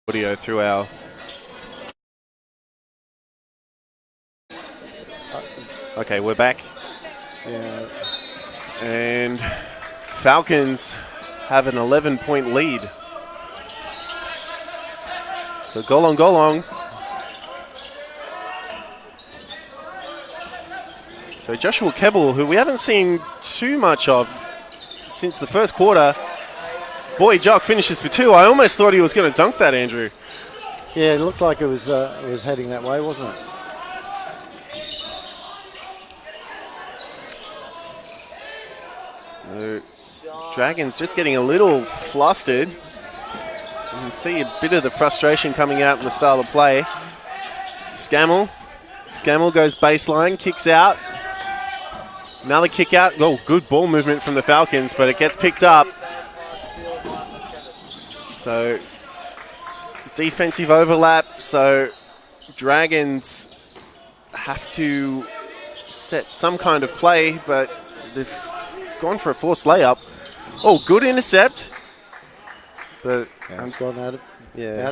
[SPEAKER 1] Audio through our Okay, we're back.
[SPEAKER 2] Yeah.
[SPEAKER 1] And Falcons have an 11-point lead. So Golong. So Joshua Keble, who we haven't seen too much of since the first quarter. Boy, Jock finishes for 2. I almost thought he was going to dunk that, Andrew.
[SPEAKER 2] Yeah, it looked like it was heading that way, wasn't it?
[SPEAKER 1] The Dragons just getting a little flustered. You can see a bit of the frustration coming out in the style of play. Scammell goes baseline, kicks out. Another kick out. Oh, good ball movement from the Falcons, but it gets picked up. So, defensive overlap. So, Dragons have to set some kind of play, but they've gone for a forced layup. Oh, good intercept. But
[SPEAKER 2] it's gone out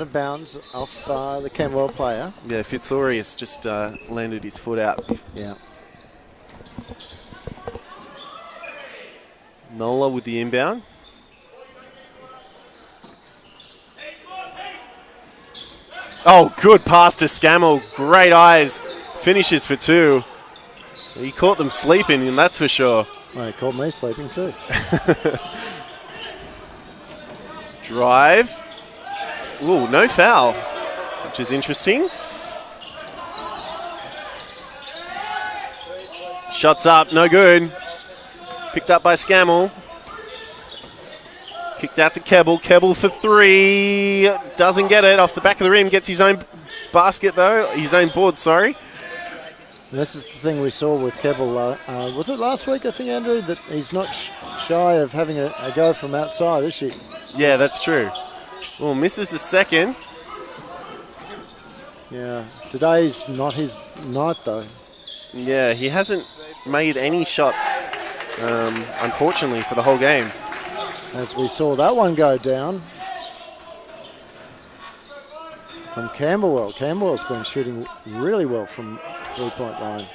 [SPEAKER 2] of bounds off the Camberwell player.
[SPEAKER 1] Yeah, Fitzorius just landed his foot out.
[SPEAKER 2] Yeah.
[SPEAKER 1] Nola with the inbound. Oh, good pass to Scammell. Great eyes. Finishes for 2. He caught them sleeping, and that's for sure.
[SPEAKER 2] Well, he caught me sleeping too.
[SPEAKER 1] Drive. Ooh, no foul, which is interesting. Shots up, no good. Picked up by Scammell. Kicked out to Keble. Keble for 3. Doesn't get it. Off the back of the rim. Gets his own basket, though. His own board, sorry.
[SPEAKER 2] This is the thing we saw with Keble. Was it last week, I think, Andrew, that he's not shy of having a go from outside, is she?
[SPEAKER 1] Yeah, that's true. Well, misses the second.
[SPEAKER 2] Yeah. Today's not his night, though.
[SPEAKER 1] Yeah, he hasn't made any shots, unfortunately, for the whole game.
[SPEAKER 2] As we saw that one go down from Camberwell. Camberwell's been shooting really well from three-point line.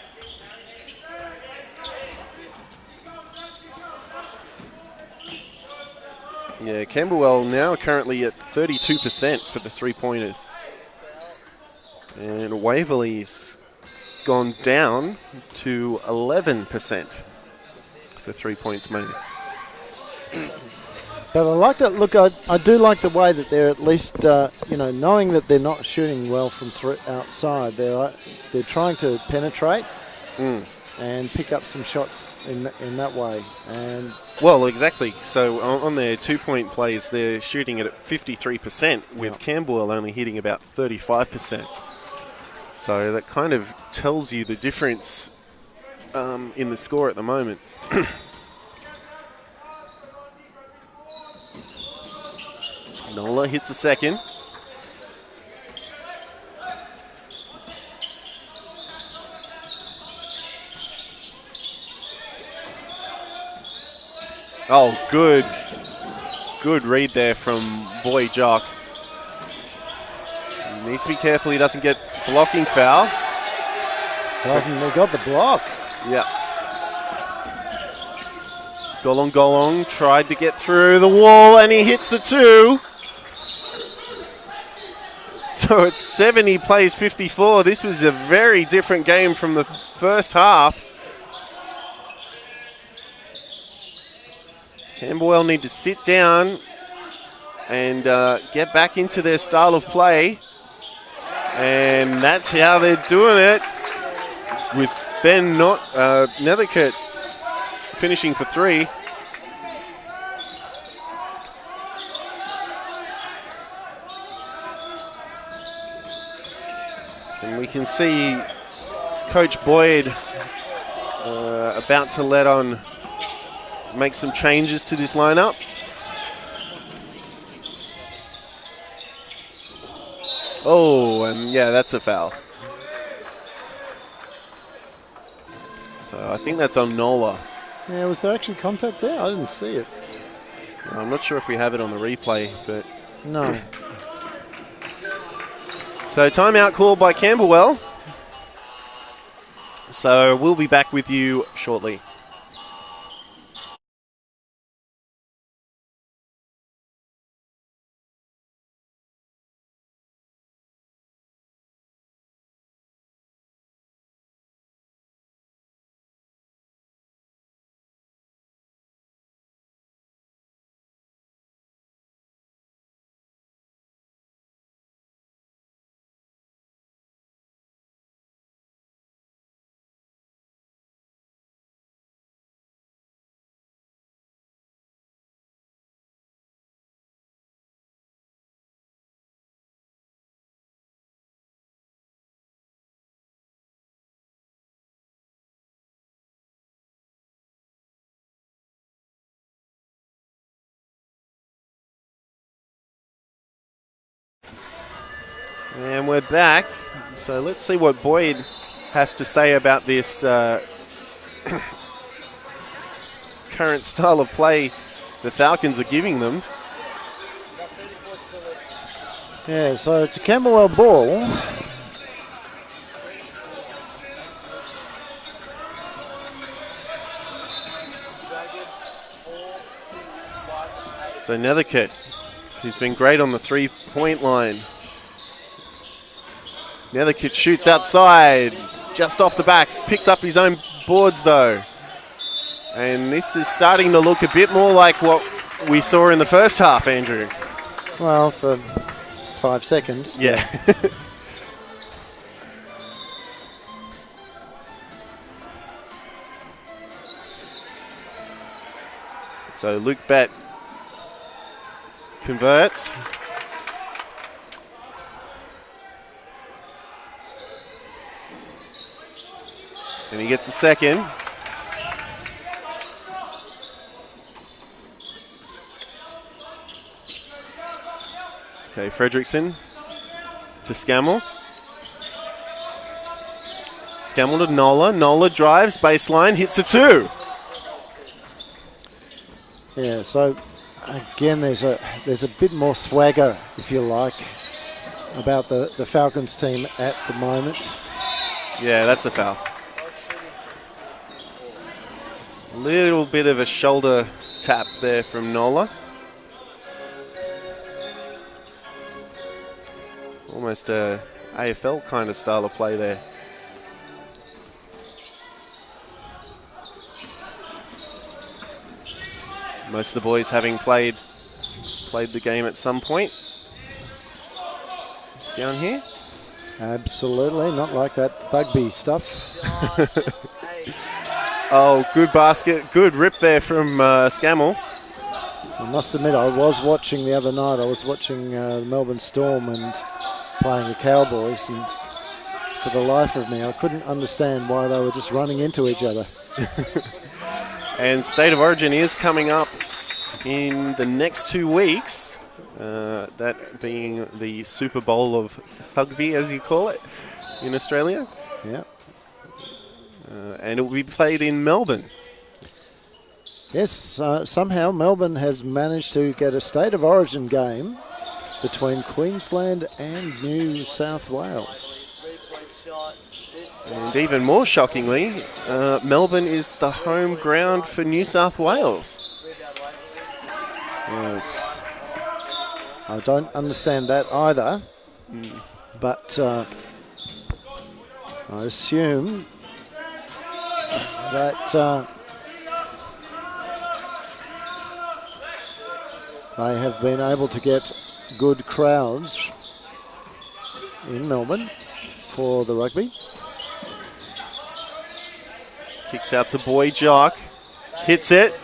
[SPEAKER 1] Yeah, Camberwell now currently at 32% for the three-pointers. And Waverley's gone down to 11% for 3 points made.
[SPEAKER 2] But I like that. Look, I do like the way that they're at least, knowing that they're not shooting well from outside. They're trying to penetrate and pick up some shots in that way. And
[SPEAKER 1] well, exactly. So on their 2-point plays, they're shooting it at 53%, with Camberwell only hitting about 35%. So that kind of tells you the difference in the score at the moment. Nola hits a second. Oh, good read there from Boy Jock. He needs to be careful he doesn't get blocking foul.
[SPEAKER 2] He got the block.
[SPEAKER 1] Yeah. Golong tried to get through the wall and he hits the 2. So it's 70 plays 54. This was a very different game from the first half. Camberwell need to sit down and get back into their style of play. And that's how they're doing it, with Ben Nethercote finishing for 3. And we can see Coach Boyd about to make some changes to this lineup. Oh, and yeah, that's a foul. So I think that's on Nola.
[SPEAKER 2] Yeah, was there actually contact there? I didn't see it.
[SPEAKER 1] I'm not sure if we have it on the replay, but...
[SPEAKER 2] No.
[SPEAKER 1] So timeout called by Camberwell. So we'll be back with you shortly. And we're back. So let's see what Boyd has to say about this current style of play the Falcons are giving them.
[SPEAKER 2] Yeah, so it's a Camberwell ball.
[SPEAKER 1] So Netherkit, who's been great on the three-point line. Netherkit shoots outside, just off the back, picks up his own boards though. And this is starting to look a bit more like what we saw in the first half, Andrew.
[SPEAKER 2] Well, for 5 seconds.
[SPEAKER 1] Yeah. So Luke Bett converts. And he gets a second. Okay, Fredrickson to Scammell. Scammell to Nola. Nola drives, baseline, hits a two.
[SPEAKER 2] Yeah, so again, there's a bit more swagger, if you like, about the Falcons team at the moment.
[SPEAKER 1] Yeah, that's a foul. A little bit of a shoulder tap there from Nola. Almost a AFL kind of style of play there. Most of the boys having played the game at some point. Down here.
[SPEAKER 2] Absolutely, not like that Thugby stuff.
[SPEAKER 1] Oh, good basket. Good rip there from Scammell.
[SPEAKER 2] I must admit, I was watching the other night. I was watching the Melbourne Storm and playing the Cowboys, and for the life of me, I couldn't understand why they were just running into each other.
[SPEAKER 1] And State of Origin is coming up in the next 2 weeks. That being the Super Bowl of Thugby, as you call it, in Australia.
[SPEAKER 2] Yeah.
[SPEAKER 1] And it will be played in Melbourne.
[SPEAKER 2] Yes, somehow Melbourne has managed to get a State of Origin game between Queensland and New South Wales.
[SPEAKER 1] And even more shockingly, Melbourne is the home ground for New South Wales.
[SPEAKER 2] Yes. I don't understand that either, but I assume that they have been able to get good crowds in Melbourne for the rugby.
[SPEAKER 1] Kicks out to Boy Jock, hits it.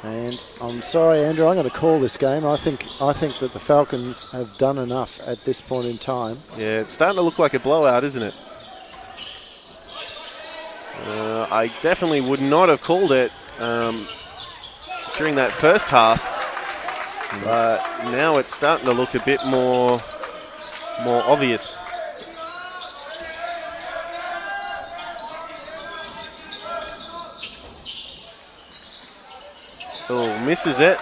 [SPEAKER 2] And I'm sorry, Andrew, I'm going to call this game. I think that the Falcons have done enough at this point in time.
[SPEAKER 1] Yeah, it's starting to look like a blowout, isn't it? I definitely would not have called it during that first half, but now it's starting to look a bit more obvious. Oh, misses it.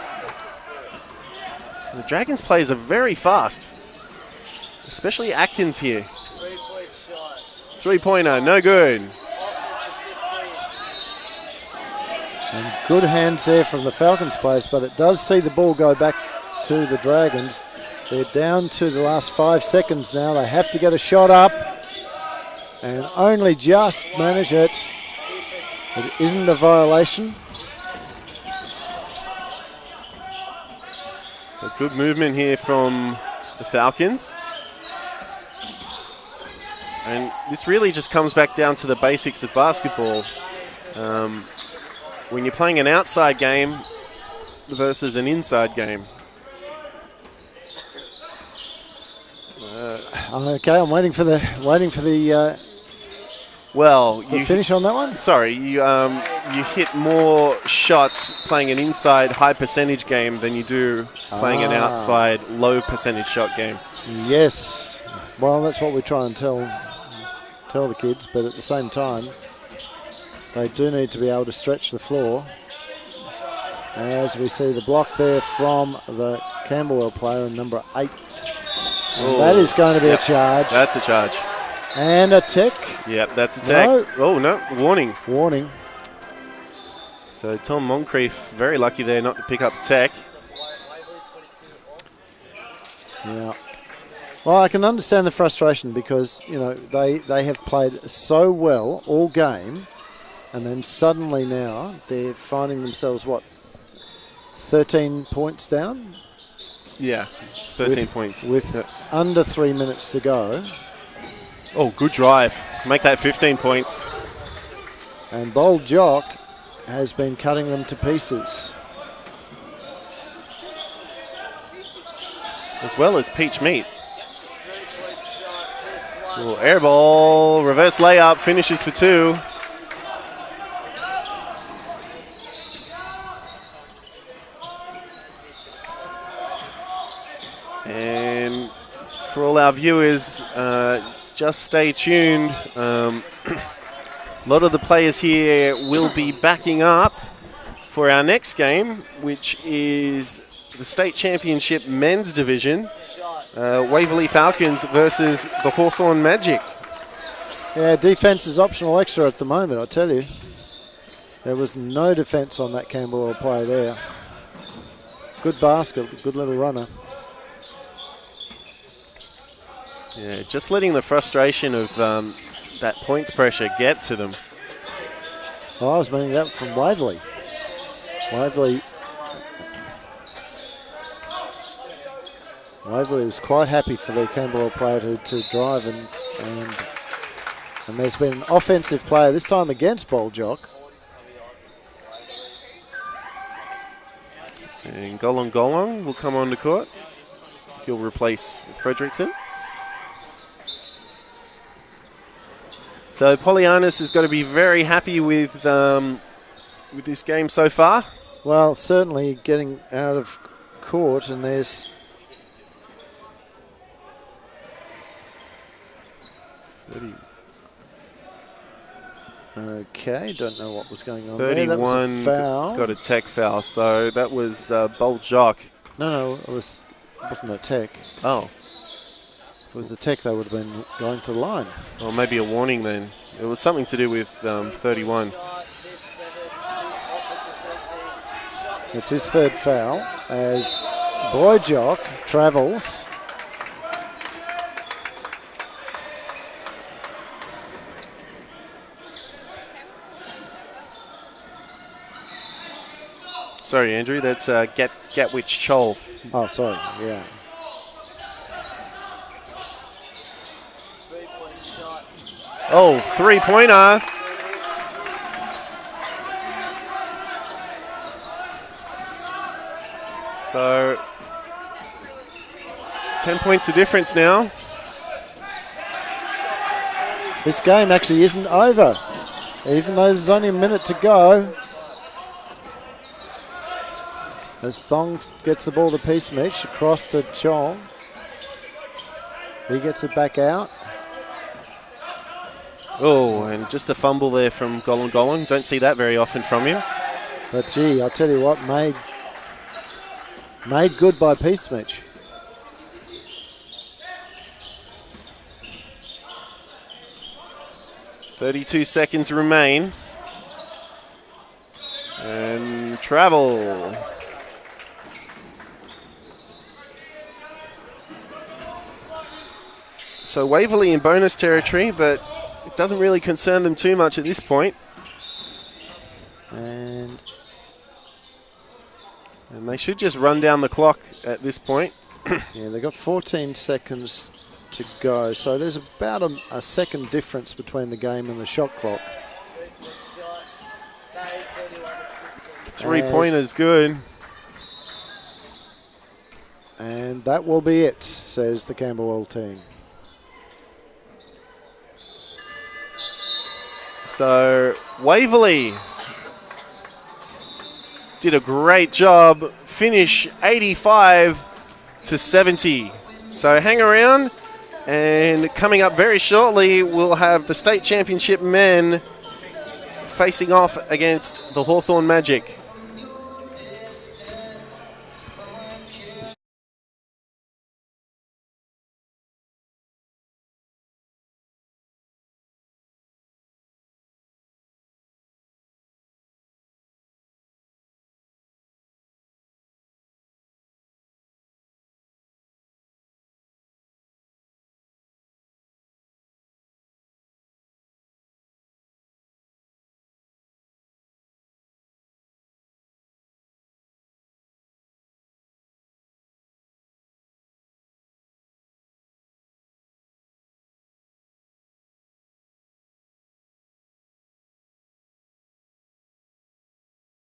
[SPEAKER 1] The Dragons players are very fast, especially Atkins here. Three-pointer, no good.
[SPEAKER 2] And good hands there from the Falcons players, but it does see the ball go back to the Dragons. They're down to the last 5 seconds now. They have to get a shot up and only just manage it. It isn't a violation.
[SPEAKER 1] So good movement here from the Falcons. And this really just comes back down to the basics of basketball. When you're playing an outside game versus an inside game.
[SPEAKER 2] Okay, I'm waiting for the finish on that one.
[SPEAKER 1] Sorry, you hit more shots playing an inside high percentage game than you do playing an outside low percentage shot game.
[SPEAKER 2] Yes, well that's what we try and tell the kids, but at the same time they do need to be able to stretch the floor. As we see the block there from the Camberwell player, number 8. And that is going to be a charge.
[SPEAKER 1] That's a charge.
[SPEAKER 2] And a tech.
[SPEAKER 1] Yep, that's a tech.
[SPEAKER 2] No.
[SPEAKER 1] Oh, no, warning.
[SPEAKER 2] Warning.
[SPEAKER 1] So Tom Moncrief, very lucky there not to pick up the tech.
[SPEAKER 2] Yeah. Well, I can understand the frustration because, you know, they have played so well all game, and then suddenly now they're finding themselves, 13 points down?
[SPEAKER 1] Yeah, 13 points.
[SPEAKER 2] With under 3 minutes to go.
[SPEAKER 1] Oh, good drive. Make that 15 points.
[SPEAKER 2] And Bold Jock has been cutting them to pieces.
[SPEAKER 1] As well as Peach Meat. Ooh, air ball, reverse layup, finishes for 2. And for all our viewers, just stay tuned. A lot of the players here will be backing up for our next game, which is the state championship men's division. Waverley Falcons versus the Hawthorn Magic.
[SPEAKER 2] Yeah, defense is optional extra at the moment, I tell you. There was no defense on that Camberwell play there. Good basket, good little runner.
[SPEAKER 1] Yeah, just letting the frustration of that points pressure get to them.
[SPEAKER 2] Oh, I was meaning that from Waverley. Waverley was quite happy for the Camberwell player to drive, and there's been an offensive player this time against Bold Jock.
[SPEAKER 1] And Golong will come on the court. He'll replace Fredrickson. So Polyanis has got to be very happy with this game so far.
[SPEAKER 2] Well, certainly getting out of court, and there's
[SPEAKER 1] 30.
[SPEAKER 2] Okay, don't know what was going on
[SPEAKER 1] 31
[SPEAKER 2] there. That was a foul.
[SPEAKER 1] Got a tech foul, so that was Bold Jock.
[SPEAKER 2] No, it wasn't a tech.
[SPEAKER 1] Oh.
[SPEAKER 2] If it was a tech, they would have been going to the line.
[SPEAKER 1] Or maybe a warning then. It was something to do with 31.
[SPEAKER 2] It's his third foul as Boy Jock travels.
[SPEAKER 1] Sorry, Andrew, that's Gatwich Chol.
[SPEAKER 2] Oh, sorry, yeah.
[SPEAKER 1] Oh, three-pointer. So, 10 points of difference now.
[SPEAKER 2] This game actually isn't over, even though there's only a minute to go. As Thong gets the ball to Peace Mitch, across to Chong. He gets it back out.
[SPEAKER 1] Oh, and just a fumble there from Golong. Don't see that very often from him.
[SPEAKER 2] But gee, I'll tell you what, made good by Peace Mitch.
[SPEAKER 1] 32 seconds remain. And travel. So Waverley in bonus territory, but it doesn't really concern them too much at this point.
[SPEAKER 2] And
[SPEAKER 1] they should just run down the clock at this point.
[SPEAKER 2] yeah, they've got 14 seconds to go. So there's about a second difference between the game and the shot clock.
[SPEAKER 1] 3-pointer's good.
[SPEAKER 2] And that will be it, says the Camberwell team.
[SPEAKER 1] So Waverley did a great job. Finish 85-70. So hang around, and coming up very shortly, we'll have the state championship men facing off against the Hawthorn Magic.